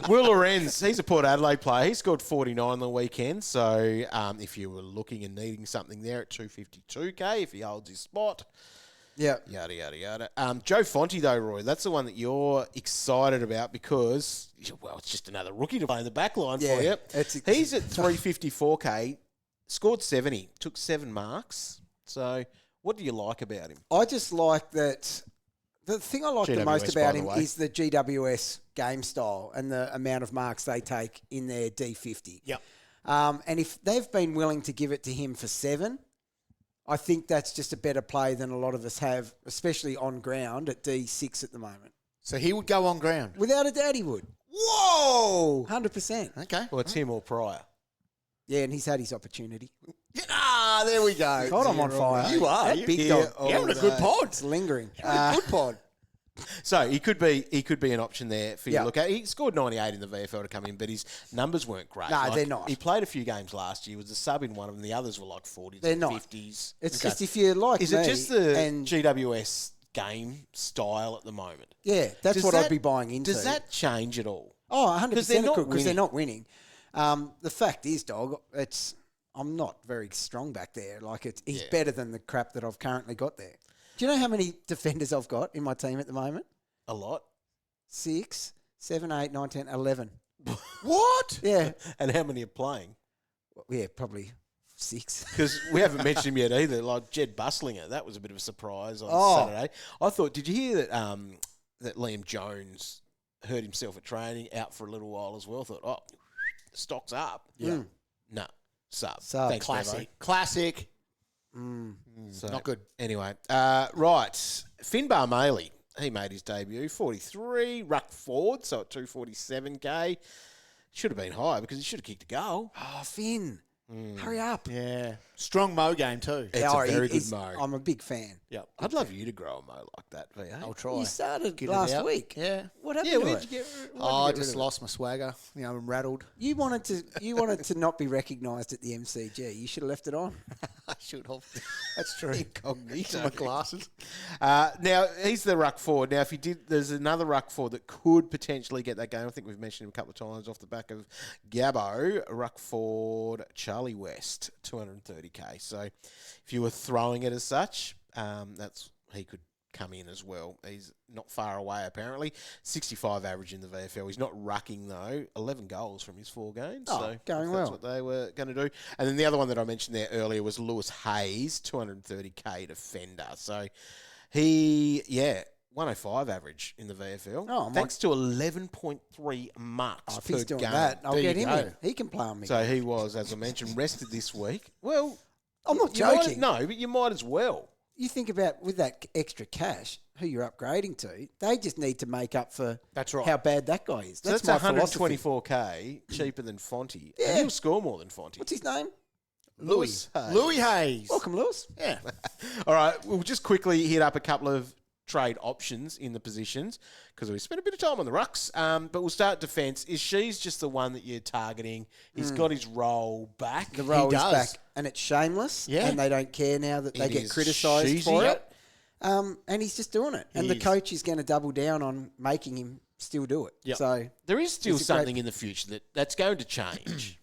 Will Lorenz, he's a Port Adelaide player. He scored 49 on the weekend. So if you were looking and needing something there at 252K, if he holds his spot, Yeah. yada, yada, yada. Joe Fonte, though, Roy, that's the one that you're excited about because, well, it's just another rookie to play in the back line Yeah, for you. it's- He's at 354K, scored 70, took 7 marks. So What do you like about him? I just like that. The thing I like the most GWS, about by him the way. is the GWS game style and the amount of marks they take in their D50. Yep. And if they've been willing to give it to him for 7, I think that's just a better play than a lot of us have, especially on ground at D6 at the moment. So he would go on ground. Without a doubt, he would. Whoa! 100%. Okay. Well, it's him or Pryor. Yeah, and he's had his opportunity. Ah, there we go. God, I'm on fire. You are. That big dog. You're having a good pod. It's lingering. Good pod. So he could be an option there for you Yeah. to look at. He scored 98 in the VFL to come in, but his numbers weren't great. No, they're not. He played a few games last year. Was a sub in one of them. The others were like 40s They're and not. 50s. It's just if you like Is me it just the and GWS game style at the moment? yeah, that's Does what that- I'd be buying into. Does that change at all? Oh, 100% Because they're it not could, because they're winning. not winning. The fact is, dog, I'm not very strong back there. Like, he's Yeah. better than the crap that I've currently got there. Do you know how many defenders I've got in my team at the moment? A lot. 6, 7, 8, 9, 10, 11. What? Yeah. And how many are playing? Yeah, probably 6. Because we haven't mentioned him yet either. Like Jed Buslinger, that was a bit of a surprise on Saturday. I thought, did you hear that that Liam Jones hurt himself at training, out for a little while as well? Thought, oh, the stock's up. Yeah. No, sub. Sub. Thanks, Classic. Classic. So, Not good. Anyway, right. Finbar Maley, he made his debut, 43, ruck forward, so at 247k. Should have been higher because he should have kicked a goal. Oh, Finn. Hurry up. Yeah. Strong mo game too. It's a very good mo. I'm a big fan. Yep. I'd love you to grow a mo like that, VA. I'll try. You started Get it last out. week. Yeah. What happened Yeah, to where'd it? you get? Oh, I just lost my swagger. I'm rattled. You wanted to not be recognised at the MCG. You should have left it on. I should have. That's true. Incognito. My glasses. Now he's the ruck forward. Now, if he did, there's another ruck forward that could potentially get that game. I think we've mentioned him a couple of times off the back of Gabbo. Ruck forward Charlie West, 230k. So, if you were throwing it as such, he could come in as well. He's not far away apparently. 65 average in the VFL. He's not rucking though. 11 goals from his 4 games. Oh, so going that's well. what they were going to do. And then the other one that I mentioned there earlier was Lewis Hayes, 230k defender. So he, 105 average in the VFL. Oh, thanks to 11.3 marks Oh, if per he's doing game. that, I'll There get you him go. in. He can play on me. So he was, as I mentioned, rested this week. Well, I'm not you might- joking. no, but you might as well. You think about with that extra cash, who you're upgrading to, they just need to make up for That's right. how bad that guy is. So That's that's my philosophy. 124k cheaper than Fonty. Yeah. And he'll score more than Fonty. What's his name? Lewis Hayes. Louis Hayes. Welcome, Lewis. Yeah. All right, we'll just quickly hit up a couple of trade options in the positions because we spent a bit of time on the rucks. But we'll start defence. Is She's just the one that you're targeting? He's got his role back. The role is does. back, and it's shameless. Yeah. And they don't care now that they It get is criticised cheesy. for Yep. it. And he's just doing it. And He the is. coach is going to double down on making him still do it. Yep. So There is still He's a great- something in the future that's going to change.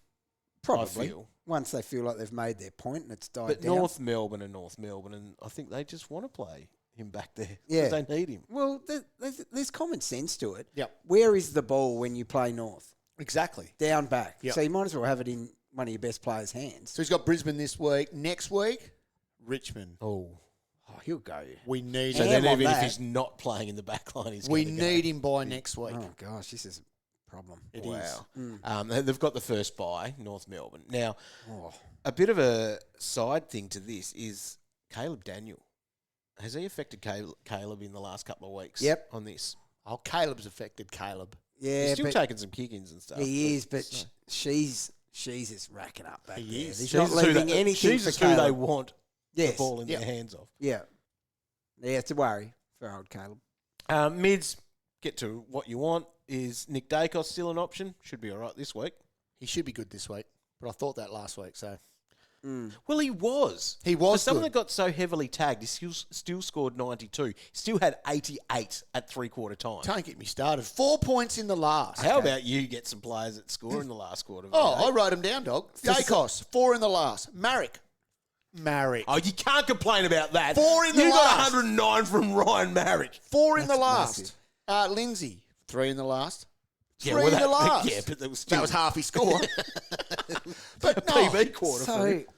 probably feel. once they feel like they've made their point and it's died But down. North Melbourne, and I think they just want to play him back there. 'Cause Yeah. they need him. Well, there's common sense to it. Yep. Where is the ball when you play North? Exactly. Down back. Yep. So you might as well have it in one of your best players' hands. So he's got Brisbane this week. Next week, Richmond. Oh. Oh, he'll go. We need So him. then Ham on even if that. he's not playing in the back line, he's We going to go. need him by next week. Oh, gosh, this is a problem. It Wow. is. They've got the first bye, North Melbourne. Now, Oh. a bit of a side thing to this is Caleb Daniel. Has he affected Caleb in the last couple of weeks? Yep. On this, Oh, Caleb's affected Caleb. Yeah, he's still but taking some kick-ins and stuff. he is, but she's is racking up back He there. is. He's She's not who leaving they- anything she's for who they Caleb. want Yes. the ball in Yep. their hands of. Yeah. Yeah, it's a worry for old Caleb. Mids, get to what you want. Is Nick Daicos still an option? Should be all right this week. He should be good this week, but I thought that last week. So Well, he was. He was For someone good. that got so heavily tagged, he still scored 92. Still had 88 at three-quarter time. don't get me started. 4 points in the last. How about you get some players that score in the last quarter? Oh, VA? I wrote him down, dog. Daicos, 4 in the last. Marek. Oh, you can't complain about that. 4 in the you last. got 109 from Ryan Marriage. 4 in the That's last. massive. Lindsay, 3 in the last. Yeah, 3 in the last. Yeah, but that was still That was half his score. But no, PB quarter. for him. So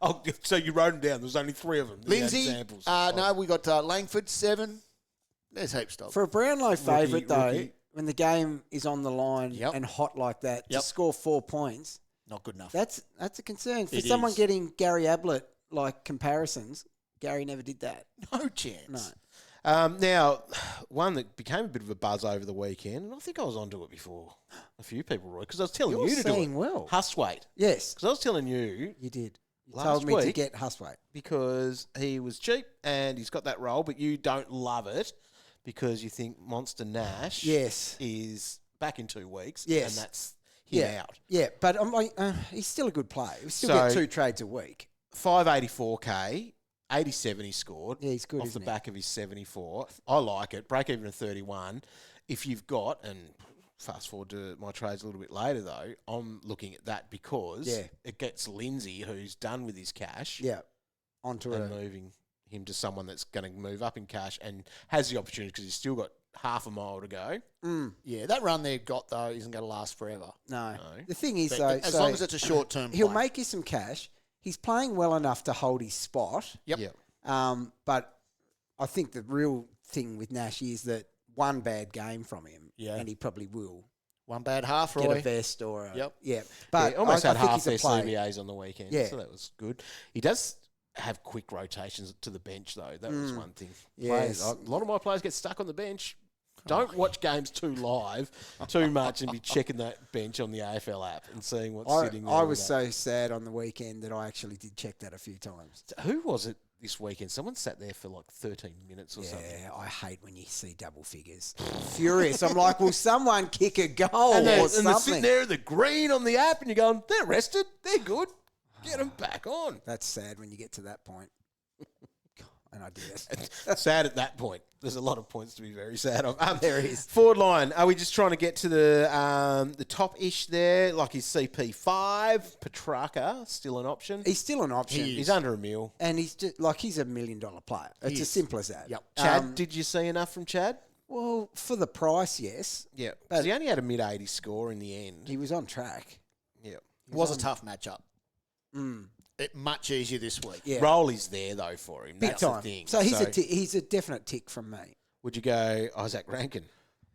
Oh, so you wrote them down. There was only 3 of them. You had Lindsay, examples. no, we got Langford, 7. There's heaps of. For a Brownlow favourite, though, rookie. when the game is on the line Yep. and hot like that, Yep. to score 4 points, Not good enough. that's a concern. For It someone is. getting Gary Ablett like comparisons, Gary never did that. No chance. No. Now, one that became a bit of a buzz over the weekend, and I think I was onto it before a few people, Roy, because I was telling You're you to do it. saying well. Hustwaite. Yes, Because I was telling you you did. You Last told me to week- get Hustwaite. because he was cheap and he's got that role, but you don't love it because you think Monster Nash Yes. is back in 2 weeks Yes. and that's him out. Yeah, but I'm like, he's still a good player. We still So- get 2 trades a week. 584K, 87 he scored. Yeah, he's good, off isn't the he? back of his 74. I like it. Break even at 31. If you've got, and fast forward to my trades a little bit later though, I'm looking at that because Yeah. it gets Lindsay, who's done with his cash, Yeah, onto and a moving him to someone that's going to move up in cash and has the opportunity because he's still got half a mile to go. Yeah, that run they've got, though, isn't going to last forever. no. No. The thing is, But though, as long as it's a short-term he'll play. make you some cash. He's playing well enough to hold his spot. Yep. Yeah. But I think the real thing with Nash is that one bad game from him, Yeah. and he probably will One bad half, get Roy. a vest or a, Yep. yeah. But Yeah, almost I had think half he's their a play. CBAs on the weekend, Yeah. so that was good. He does have quick rotations to the bench, though. That was one thing. Yes. A lot of my players get stuck on the bench. Don't watch games too live too much and be checking that bench on the AFL app and seeing what's sitting there. I with was that. so sad on the weekend that I actually did check that a few times. Who was it this weekend? Someone sat there for like 13 minutes or something. Yeah, I hate when you see double figures. Furious. I'm like, will someone kick a goal And or they're something? sitting there in the green on the app and you're going, they're rested, they're good. Get them back on. That's sad when you get to that point. And I did it. Sad at that point. There's a lot of points to be very sad of. There is. Forward line. Are we just trying to get to the top-ish there? Like his CP5, Petrarca, still an option? He's still an option. He's under a mil. And he's just like he's $1 million player. It's as simple as that. Yep. Chad, did you see enough from Chad? Well, for the price, yes. Yeah. But- Because he only had a mid-80 score in the end. He was on track. Yeah. It was a tough matchup. Much easier this week. Yeah. Role is there, though, for him. Big That's time. the thing. So he's a definite tick from me. Would you go Isaac Rankin?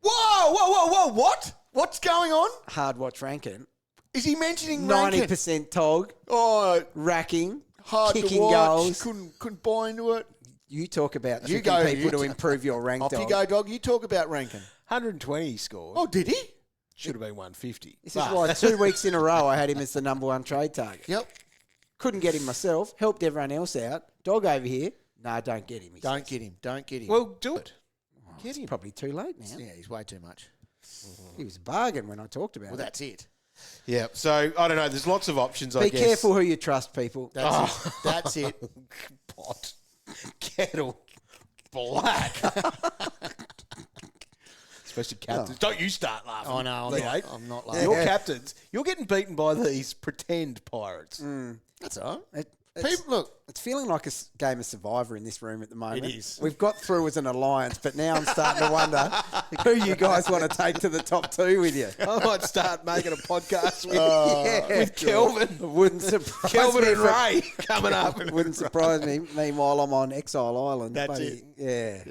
Whoa! What? What's going on? Hard watch Rankin. Is he mentioning Rankin? 90% tog, Oh, racking, hard kicking to watch. goals. Couldn't buy into it. You talk about You tricking go, people you to improve your rank, Off dog. you go, dog. You talk about Rankin. 120 he scored. Oh, did he? Should have been 150. This is why 2 weeks in a row I had him as the number 1 trade target. Yep. Couldn't get him myself. Helped everyone else out. Dog over here. No, don't get him. He Don't says. get him. Don't get him. Well, do it. Get It's him. probably too late now. yeah, he's way too much. He was a bargain when I talked about Well, it. that's it. Yeah. So, I don't know. There's lots of options, I Be guess. careful who you trust, people. That's it. That's it. Pot. Kettle. Black. Especially captains. Don't you start laughing. Oh, no, I'm not like Your captains. You're getting beaten by these pretend pirates. That's all right. It's, People, look, it's feeling like a game of Survivor in this room at the moment. It is. We've got through as an alliance, but now I'm starting to wonder who you guys want to take to the top 2 with you. I might start making a podcast with, Yeah. with Kelvin. Wouldn't surprise Kelvin me and if it- Ray coming up. Wouldn't surprise me. Meanwhile, I'm on Exile Island. That's buddy. Yeah.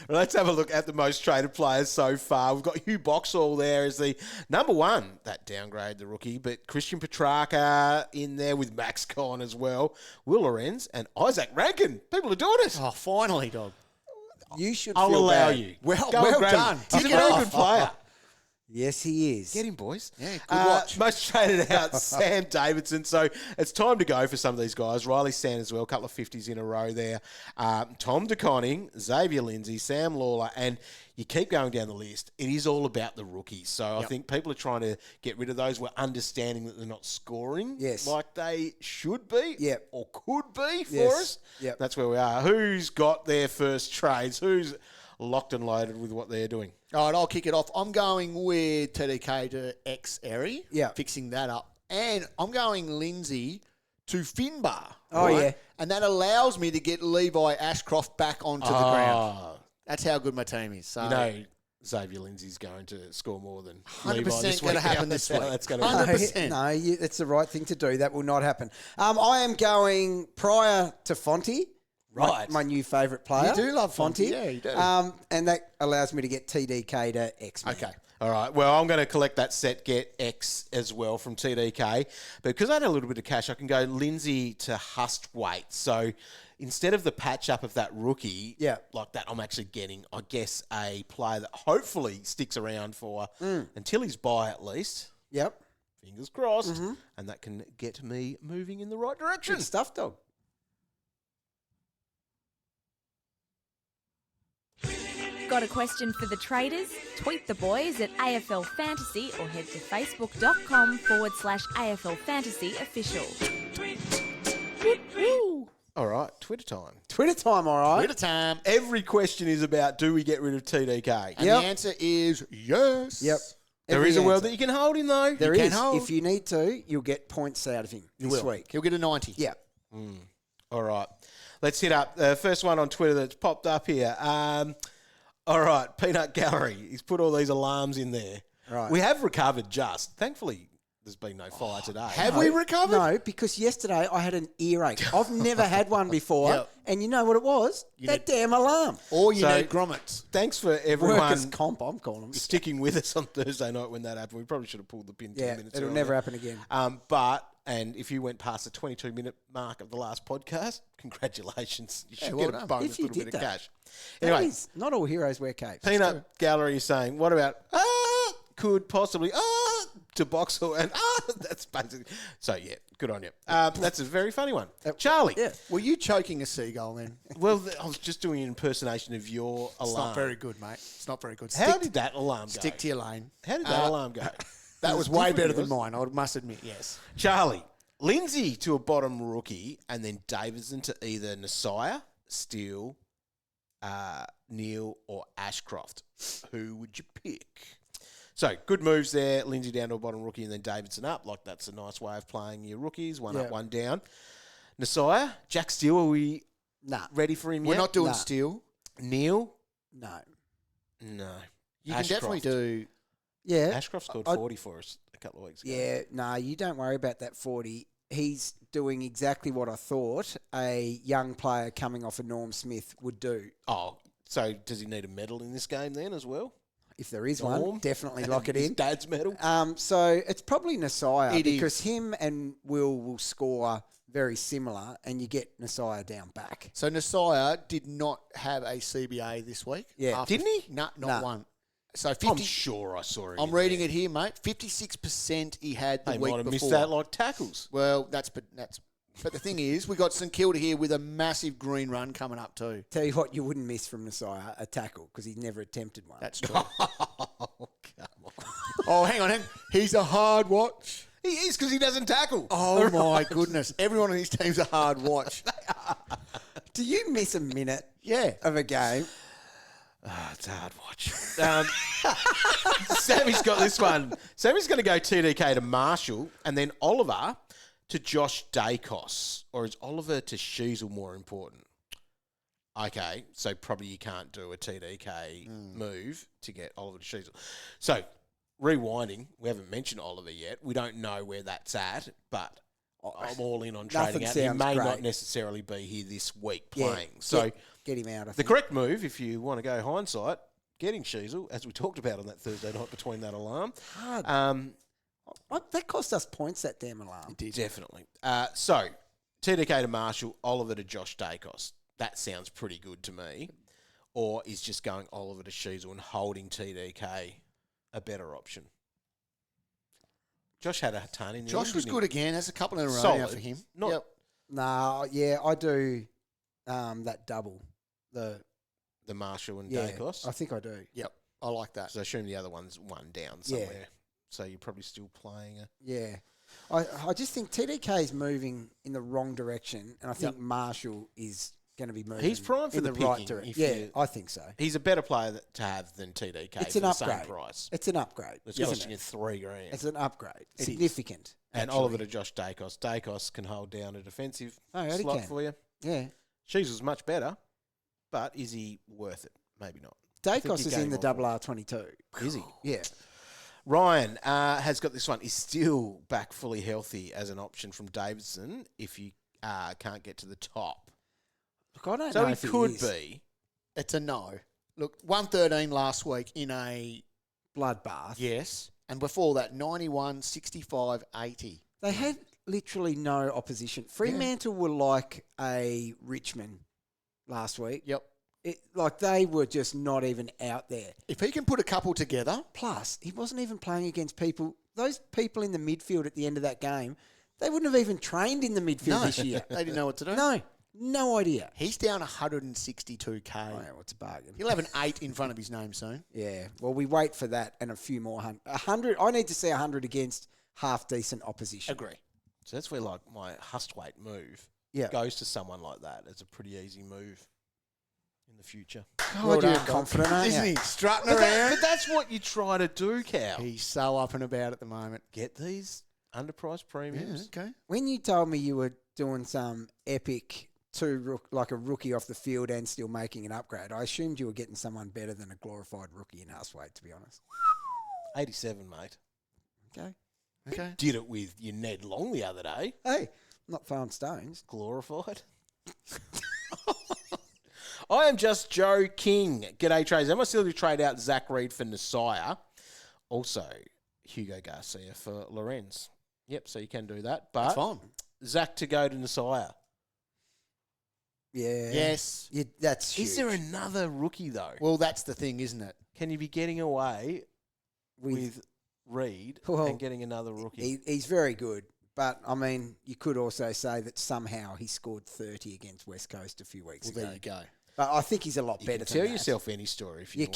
Well, let's have a look at the most traded players so far. We've got Hugh Boxshall there as the number 1. That downgrade, the rookie. But Christian Petrarca in there with Max Gawn as well. Will Lorenz and Isaac Rankin. People are doing it. oh, finally, dog. You should I'll feel allow bad. you. Well Go and grab done. him. He's a Tick it very off. good player. Yes, he is. Get him, boys. Yeah, good watch. Most traded out, Sam Davidson. So it's time to go for some of these guys. Riley Sand as well, a couple of 50s in a row there. Tom De Koning, Xavier Lindsay, Sam Lawler, and you keep going down the list. It is all about the rookies. So I think people are trying to get rid of those. We're understanding that they're not scoring Yes. like they should be Yep. or could be for Yes. us. Yep. That's where we are. Who's got their first trades? Who's locked and loaded with what they're doing? All right, I'll kick it off. I'm going with TDK to X-Airy. Yeah. Fixing that up. And I'm going Lindsay to Finbar. Oh, yeah. And that allows me to get Levi Ashcroft back onto the ground. That's how good my team is. So, You know, Xavier Lindsay's going to score more than 100% Levi this gonna week. happen Now, this that's how week. That's going to 100%. No, it's the right thing to do. That will not happen. I am going prior to Fonte. Right. My new favourite player. You do love Fonte. Fonte. Yeah, you do. And that allows me to get TDK to X. Okay. All right. Well, I'm going to collect that set, get X as well from TDK. But because I had a little bit of cash, I can go Lindsay to Hustwaite. So instead of the patch up of that rookie, like that, I'm actually getting, I guess, a player that hopefully sticks around for until he's by at least. Yep. Fingers crossed. And that can get me moving in the right direction. Good stuff, dog. Got a question for the traders? Tweet the boys at AFL Fantasy or head to facebook.com/AFL Fantasy official. All right. Twitter time. Twitter time, all right. Twitter time. Every question is about, do we get rid of TDK? And the answer is yes. Yep. There Every is a world answer. that you can hold him, though. There can is. hold. If you need to, you'll get points out of him this week. He'll get a 90. Yeah. All right. Let's hit up the first one on Twitter that's popped up here. All right. Peanut Gallery. He's put all these alarms in there. Right. We have recovered just. Thankfully, there's been no fire today. Have we recovered? No, because yesterday I had an earache. I've never had one before. Yep. And you know what it was? That damn alarm. Or you So- need grommets. Thanks for Workers' everyone comp, I'm calling them. sticking with us on Thursday night when that happened. We probably should have pulled the pin 10 Yeah, minutes it'll earlier. never happen again. And if you went past the 22-minute mark of the last podcast, congratulations. You should well get a done. bonus If you little bit did of that. cash. That Anyway, is- not all heroes wear capes. Peanut Gallery is saying, what about could possibly to Boxhall and that's basically so yeah, good on you. That's a very funny one. Charlie. Yeah. Were you choking a seagull then? Well, I was just doing an impersonation of your It's alarm. not very good, mate. It's not very good. How did that alarm go? Stick to your lane. How did that alarm go? That was way different, better than yours. mine, I must admit, yes. Charlie. Lindsay to a bottom rookie and then Davidson to either Nasiah, Steele, Neil or Ashcroft. Who would you pick? So, good moves there. Lindsay down to a bottom rookie and then Davidson up. Like, that's a nice way of playing your rookies. One up, one down. Nasiah, Jack Steele, are we ready for him We're yet? not doing Steele. Neil? No. No. You can definitely do... Yeah. Ashcroft scored 40 for us a couple of weeks ago. Yeah, no, you don't worry about that 40. He's doing exactly what I thought a young player coming off of Norm Smith would do. Oh, so does he need a medal in this game then as well? If there is Norm? one, definitely lock it His in. dad's medal? So it's probably Nasiah It because is. him and will score very similar and you get Nasiah down back. So Nasiah did not have a CBA this week. Yeah. After- Didn't he? No, not Nah. one. So I'm 50... sure I saw it. I'm reading it here, mate. 56% he had the They week might have before. missed that like tackles. Well, but the thing is, we got St Kilda here with a massive green run coming up too. Tell you what, you wouldn't miss from Nasiah, a tackle, because he never attempted one. That's true. Oh, come on. Oh, hang on. He's a hard watch. He is because he doesn't tackle. Oh, my goodness. Everyone on his team's a hard watch. Do you miss a minute Yeah. of a game? It's a hard watch. Sammy's got this one. Sammy's going to go TDK to Marshall and then Oliver to Josh Daicos. Or is Oliver to Sheezel more important? Okay, so probably you can't do a TDK move to get Oliver to Sheezel. So, rewinding, we haven't mentioned Oliver yet. We don't know where that's at, but I'm all in on trading Nothing out. He sounds may not great. necessarily be here this week Yeah, playing. So, get him out, I the think. correct move, if you want to go hindsight, getting Sheezel, as we talked about on that Thursday night between that alarm. Hard. That cost us points, that damn alarm. Definitely. So, TDK to Marshall, Oliver to Josh Daicos. That sounds pretty good to me. Or is just going Oliver to Sheezel and holding TDK a better option? Josh had a ton in the Josh end, was didn't good again. That's a couple in a row now Solid. for him. Not- Yep. No, yeah, I do that double. The Marshall and Yeah, Daicos. I think I do. Yep. I like that. So I assume the other one's one down Yeah. somewhere. So you're probably still playing a... Yeah. I just think TDK is moving in the wrong direction, and I think Marshall is going to be moving He's primed for in the right picking direction. if Yeah, you- I think so. He's a better player to have than TDK It's for an the upgrade. same price. It's an upgrade. It's isn't costing it? you $3,000. It's an upgrade. It is. Significant. And actually. Oliver to Josh Daicos. Daicos can hold down a defensive Oh, yeah, he slot can. for you. Yeah. Sheezel's much better, but is he worth it? Maybe not. Daicos he's is in the getting double R22. Is he? Yeah. Ryan has got this one. He's still back fully healthy as an option from Davidson if you can't get to the top. Look, I don't So know he if could is. be. It's a no. Look, 113 last week in a Bloodbath. yes, and before that 91, 65, 80. They had literally no opposition. Fremantle were like a Richmond last week. Yep. Like they were just not even out there. If he can put a couple together, Plus, he wasn't even playing against people. Those people in the midfield at the end of that game, they wouldn't have even trained in the midfield this year. they didn't know what to do. No idea. He's down 162k. Oh, yeah, what's a bargain? He'll have an 8 in front of his name soon. Yeah. Well, we wait for that and a few more 100. I need to see 100 against half decent opposition. Agree. So that's where like my Hustwaite move Yeah. goes to someone like that. It's a pretty easy move in the future. God, you're confident, aren't Isn't you? he? Strutting But, around. but that's what you try to do, Cal. He's so up and about at the moment. Get these underpriced premiums. Okay. When you told me you were doing some epic like a rookie off the field and still making an upgrade, I assumed you were getting someone better than a glorified rookie in Hustwaite, to be honest. 87, mate. Okay. Okay. Did it with your Ned Long the other day. Hey, not throwing stones. Glorified. I am just Joe King. G'day, trades. Am I still to trade out Zach Reed for Nasiah? Also, Hugo Garcia for Lorenz. Yep, so you can do that. But That's fine. Zach to go to Nasiah. Yeah. Yes. Yeah, that's huge. Is there another rookie, though? Well, that's the thing, isn't it? Can you be getting away with Reed and getting another rookie? He's very good. But, I mean, you could also say that somehow he scored 30 against West Coast a few weeks ago. There you go. But I think he's a lot You better can than tell that. yourself any story if you You want.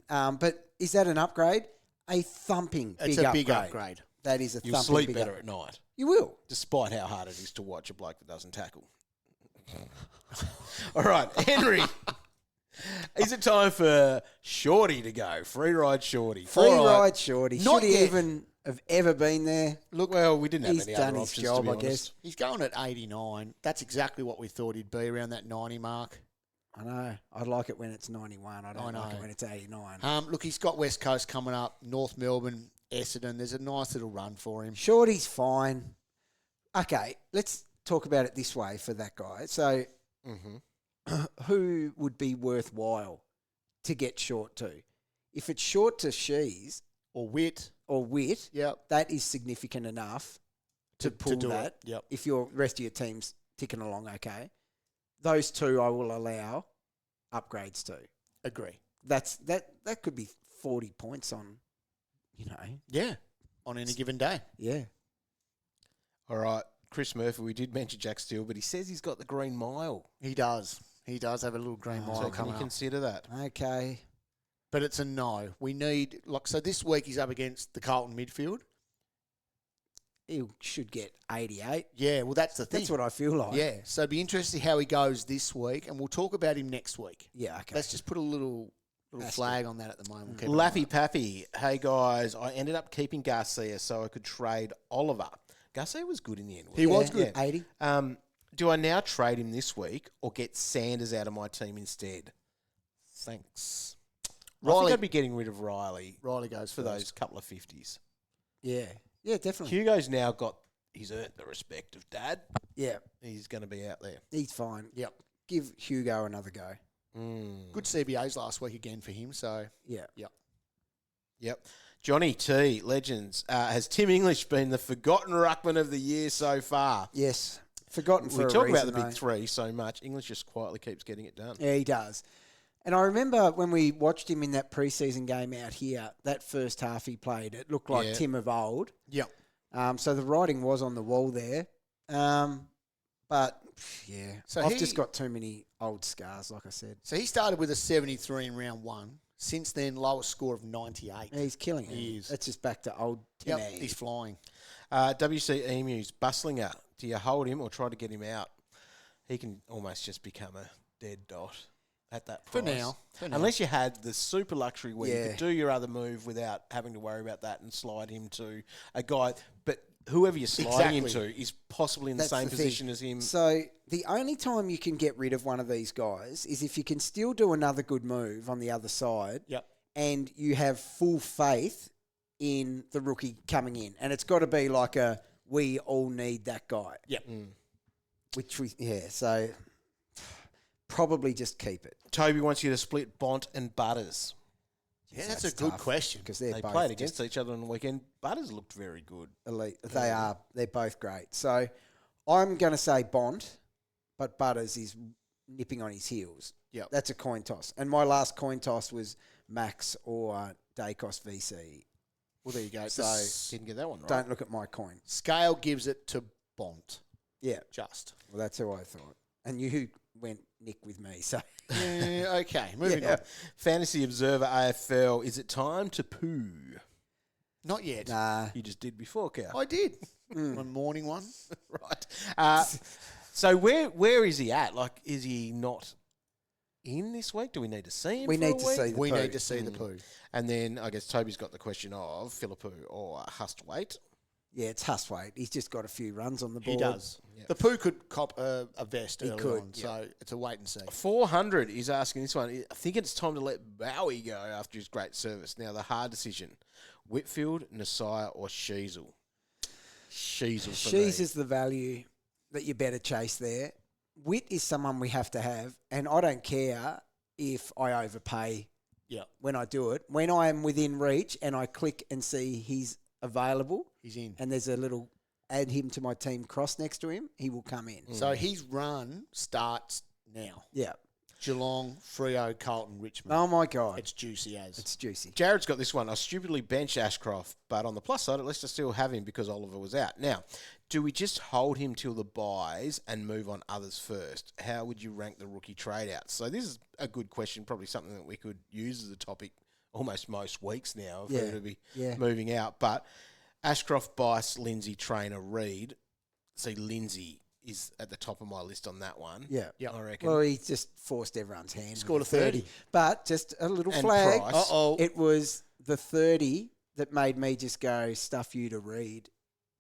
can. But is that an upgrade? A thumping It's big a upgrade. big upgrade. That is a You'll thumping sleep big better upgrade. at night, You will. despite how hard it is to watch a bloke that doesn't tackle. All right, Henry. Is it time for Shorty to go? Free ride Shorty. Free All right. ride, Shorty. Not Should he yet. even have ever been there? Look, well, we didn't have He's any done other his options, job, to be I honest. guess. He's going at 89. That's exactly what we thought he'd be, around that 90 mark. I know. I like it when it's 91. I don't I like know. it when it's 89. Look, he's got West Coast coming up, North Melbourne, Essendon. There's a nice little run for him. Shorty's fine. Okay, let's talk about it this way for that guy. So, who would be worthwhile to get short to? If it's short to Sheezel Or Witt. or Witt, Yep. that is significant enough to To pull do that. it. Yep. If your rest of your team's ticking along okay. Those two I will allow upgrades to. Agree. That could be 40 points on, Yeah. On any given day. yeah. All right, Chris Murphy, we did mention Jack Steele, but he says he's got the green mile. He does. He does have a little green mile So can coming you up. consider that? Okay. But it's a no. We need, so this week he's up against the Carlton midfield. He should get 88. Yeah, well, that's the thing. That's what I feel like. Yeah, so it'd be interesting how he goes this week, and we'll talk about him next week. Yeah, okay. Let's just put a little flag on that at the moment. Keep an eye on Laffy it. Pappy, hey guys, I ended up keeping Garcia so I could trade Oliver. Garcia was good in the end. He was Yeah, good. 80. Do I now trade him this week or get Sanders out of my team instead? Thanks. I Riley- think I'd be getting rid of Riley Riley goes for first. those couple of 50s. Yeah. Yeah, definitely. Hugo's now he's earned the respect of Dad. Yeah, He's going to be out there. he's fine. Yep. Give Hugo another go. Good CBAs last week again for him, so Yeah. Yep. Johnny T, Legends. Has Tim English been the forgotten ruckman of the year so far? Yes. Forgotten for We a talk reason, about the though. big three so much. English just quietly keeps getting it done. Yeah, he does. And I remember when we watched him in that preseason game out here, that first half he played, it looked like Yeah. Tim of old. yep. So the writing was on the wall there. But, yeah, So I've he- just got too many old scars, like I said. So he started with a 73 in round one. Since then, lowest score of 98. Yeah, he's killing it. He is. That's just back to old Yep, Timmy. he's flying. WC Emus, Bustlinger. Do you hold him or try to get him out? He can almost just become a dead dot at that For price. now. Unless you had the super luxury where you Yeah. could do your other move without having to worry about that and slide him to a guy. But whoever you're sliding Exactly. him to is possibly in the That's same the position thing. as him. So the only time you can get rid of one of these guys is if you can still do another good move on the other side. Yep. And you have full faith in the rookie coming in, and it's got to be like we all need that guy. Yep. So probably just keep it. Toby wants you to split Bont and Butters. Yeah, that's a good question. because they're They both played just against each other on the weekend. Butters looked very good. elite. They're both great. So I'm going to say Bond, but Butters is nipping on his heels. Yep. That's a coin toss. And my last coin toss was Max or Daicos VC. Well, there you go. So Didn't get that one right. don't look at my coin. Scale gives it to Bont. Yeah. Just. Well, that's who I thought. And you went Nick with me. So Yeah, okay, moving on. Fantasy Observer AFL, is it time to poo? Not yet. nah. You just did before, Cow. I did. My morning one. Right. So where is he at? Like, is he not in this week? Do we need to see him? We for need a to week? see the We poo. need to see the poo. And then I guess Toby's got the question of Philippou or Hustwaite. Yeah, it's Hustwaite. He's just got a few runs on the board. He does. The poo could cop a vest He early could, on, so it's a wait and see. 400 is asking this one. I think it's time to let Bowie go after his great service. Now, the hard decision. Whitfield, Nasai or Sheezel? Sheezel for me. Sheezel is the value that you better chase there. Witt is someone we have to have, and I don't care if I overpay Yeah, when I do it. When I am within reach and I click and see he's available he's in. and there's a little add him to my team cross next to him, he will come in. So his run starts now. Yeah. Geelong, Freo, Carlton, Richmond. Oh, my God. It's juicy as. It's juicy. Jared's got this one. I stupidly benched Ashcroft, but on the plus side, at least I still have him because Oliver was out. Now, do we just hold him till the buys and move on others first? How would you rank the rookie trade-outs? So this is a good question, probably something that we could use as a topic almost most weeks now if we were to be moving out. But Ashcroft, Bice, Lindsay, Trainer, Reid. See, Lindsay is at the top of my list on that one. Yeah. I reckon. Well, he just forced everyone's hand. Scored with a 30. But just a little And flag. Price. Uh-oh. It was the 30 that made me just go, stuff you to Reid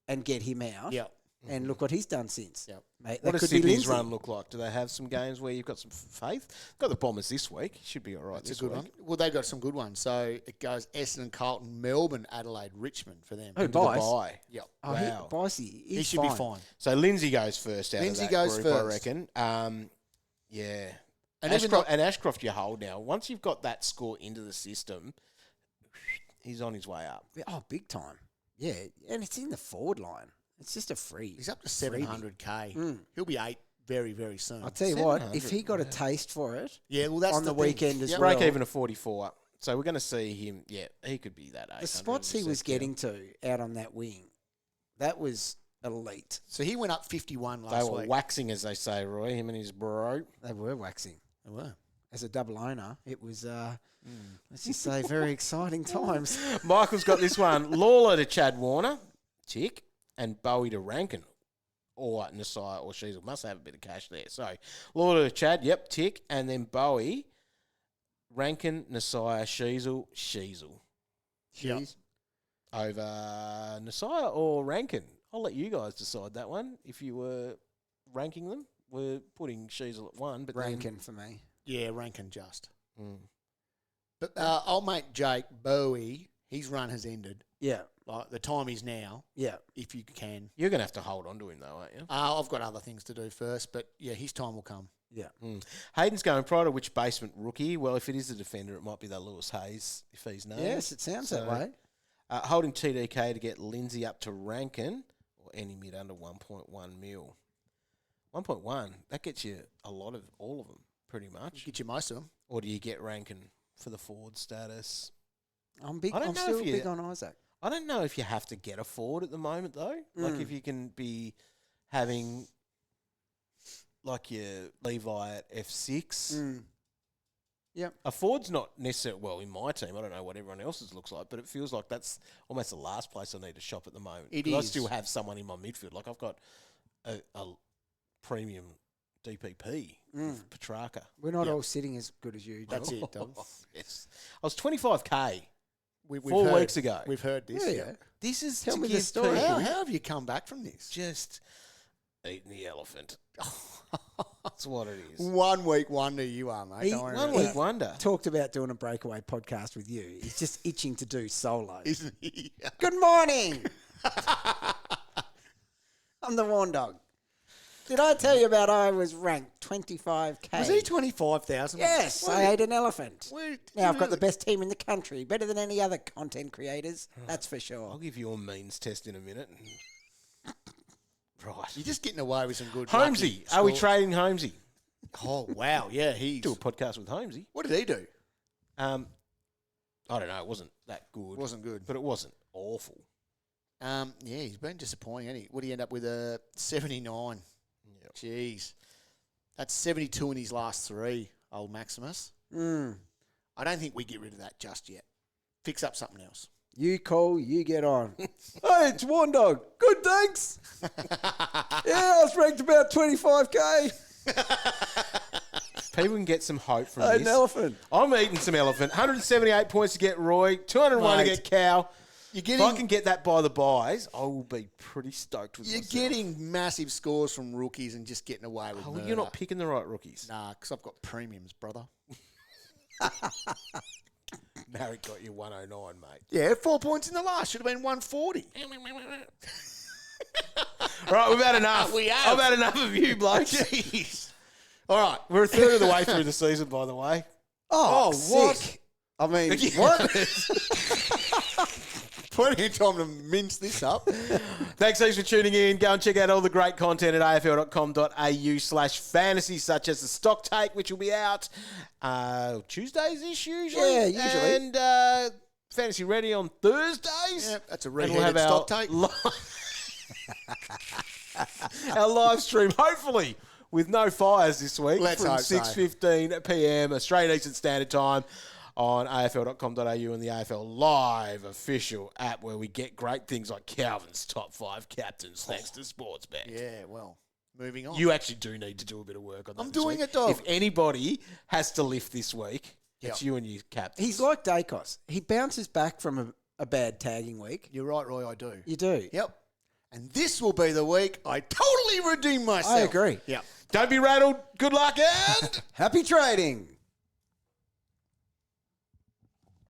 and get him out. Yeah. And look what he's done since. Yep. Mate, What that does could be Sydney's Lindsay. run look like? Do they have some games where you've got some faith? Got the Bombers this week. Should be all right That's this a good week. one. Well, they've got some good ones. So it goes Essendon, Carlton, Melbourne, Adelaide, Richmond for them. Who, Into the Bice? bye. Yep. Oh, Wow. Bicey, He should be fine. So Lindsay goes first out Lindsay of that goes group, I first. reckon. Yeah. And And Ashcroft you hold now. Once you've got that score into the system, he's on his way up. Oh, big time. Yeah, and it's in the forward line. It's just a free. He's up to freebie. 700K. He'll be 8 very, very soon. I'll tell you what, 700, if he got a taste for it Yeah, well, that's on the thing. weekend as Yep. well. Break even of 44. So we're going to see him. Yeah, he could be that 800. The spots he was getting to out on that wing, that was elite. So he went up 51 They last were week. waxing, as they say, Roy, him and his bro. They were waxing. They were. As a double owner, it was, let's just say, very exciting times. Michael's got this one. Lawler to Chad Warner, tick, and Bowie to Rankin. Or Nasai or Sheezel. Must have a bit of cash there. So, Lawler to Chad, yep, tick. And then Bowie, Rankin, Nasai, Sheezel. Jeez. Over Nasai or Rankin. I'll let you guys decide that one. If you were ranking them, we're putting Sheezel at 1. But Rankin for me. Yeah, Rankin just. Then, But I'll make Jake Bowie. His run has ended. Yeah, Like the time is now, yeah. if you can. you're going to have to hold on to him, though, aren't you? I've got other things to do first, but yeah, his time will come. Yeah. Hayden's going prior to which basement rookie? Well, if it is a defender, it might be that Lewis Hayes, if he's named. Yes, it sounds that way. Holding TDK to get Lindsay up to Rankin or any mid under 1.1 mil. 1.1, that gets you a lot of all of them, pretty much. Get you most of them. Or do you get Rankin for the forward status? I'm big. I don't I'm know still if you- big on Isaac. I don't know if you have to get a forward at the moment, though. Like, if you can be having, like, your Levi at F6. Yep. A forward's not necessarily, well, in my team, I don't know what everyone else's looks like, but it feels like that's almost the last place I need to shop at the moment. It 'Cause is. I still have someone in my midfield. Like, I've got a premium DPP with Petrarca. We're not all sitting as good as you. That's it, Dom. Yes. I was 25K we've 4 heard- weeks ago. We've heard this. Yeah. This is Tell to me the give story. people How have you come back from this? just eating the elephant. That's what it is. 1 week wonder you are, mate. He- Don't worry One about week that. wonder. Talked about doing a breakaway podcast with you. He's just itching to do solo. Isn't he? Good morning. I'm the Warn Dog. Did I tell you about I was ranked 25K? Was he 25,000? Yes, I ate an elephant. Where- Now I've got the best team in the country, better than any other content creators. That's for I'll sure. give you a means test in a minute. Right. You're just getting away with some good. Holmesy. lucky Are we score. trading Holmesy? Oh wow, yeah. Do a podcast with Holmesy. What did he do? I don't know. It wasn't that good. Wasn't good. But it wasn't awful. Yeah, he's been disappointing, hasn't he? What did he end up with? 79. Yep. Jeez, that's 72 in his last 3. Old Maximus. Mm. I don't think we get rid of that just yet. Fix up something else. You call, you get on. Hey, it's Warn Dog. Good, thanks. Yeah, I was ranked about 25K. People can get some hope from I ate this. an elephant. I'm eating some elephant. 178 points to get Roy. 201 to Mate, get Cow. You're If getting I can get that by the buys, I will be pretty stoked with you're myself. getting massive scores from rookies and just getting away with Oh, murder. you're not picking the right rookies. Nah, because I've got premiums, brother. Marrick got you 109, mate. Yeah, 4 points in the last. Should have been 140. All right, we've had enough. We have. I've had enough of you, bloke. Jeez. All right. We're a third of the way through the season, by the way. Oh, what? sick. I mean, what? Plenty of time to mince this up. Thanks heaps for tuning in. Go and check out all the great content at afl.com.au/fantasy, such as the stock take, which will be out Tuesdays-ish usually. Yeah, usually. And Fantasy Ready on Thursdays. Yeah, that's a And we'll reheated have stock take. our live stream, hopefully, with no fires this week. Let's from hope so. 6:15 p.m. Australian Eastern Standard Time on afl.com.au and the AFL Live official app, where we get great things like Calvin's top 5 captains thanks to Sportsbet. Yeah, well, moving on. You actually do need to do a bit of work on that. I'm this doing week. it, dog. If anybody has to lift this week, it's Yep. you and your captain. He's like Daicos. He bounces back from a bad tagging week. You're right, Roy, I do. You do. Yep. And this will be the week I totally redeem myself. I agree. Yep. Don't be rattled. Good luck and... Happy trading.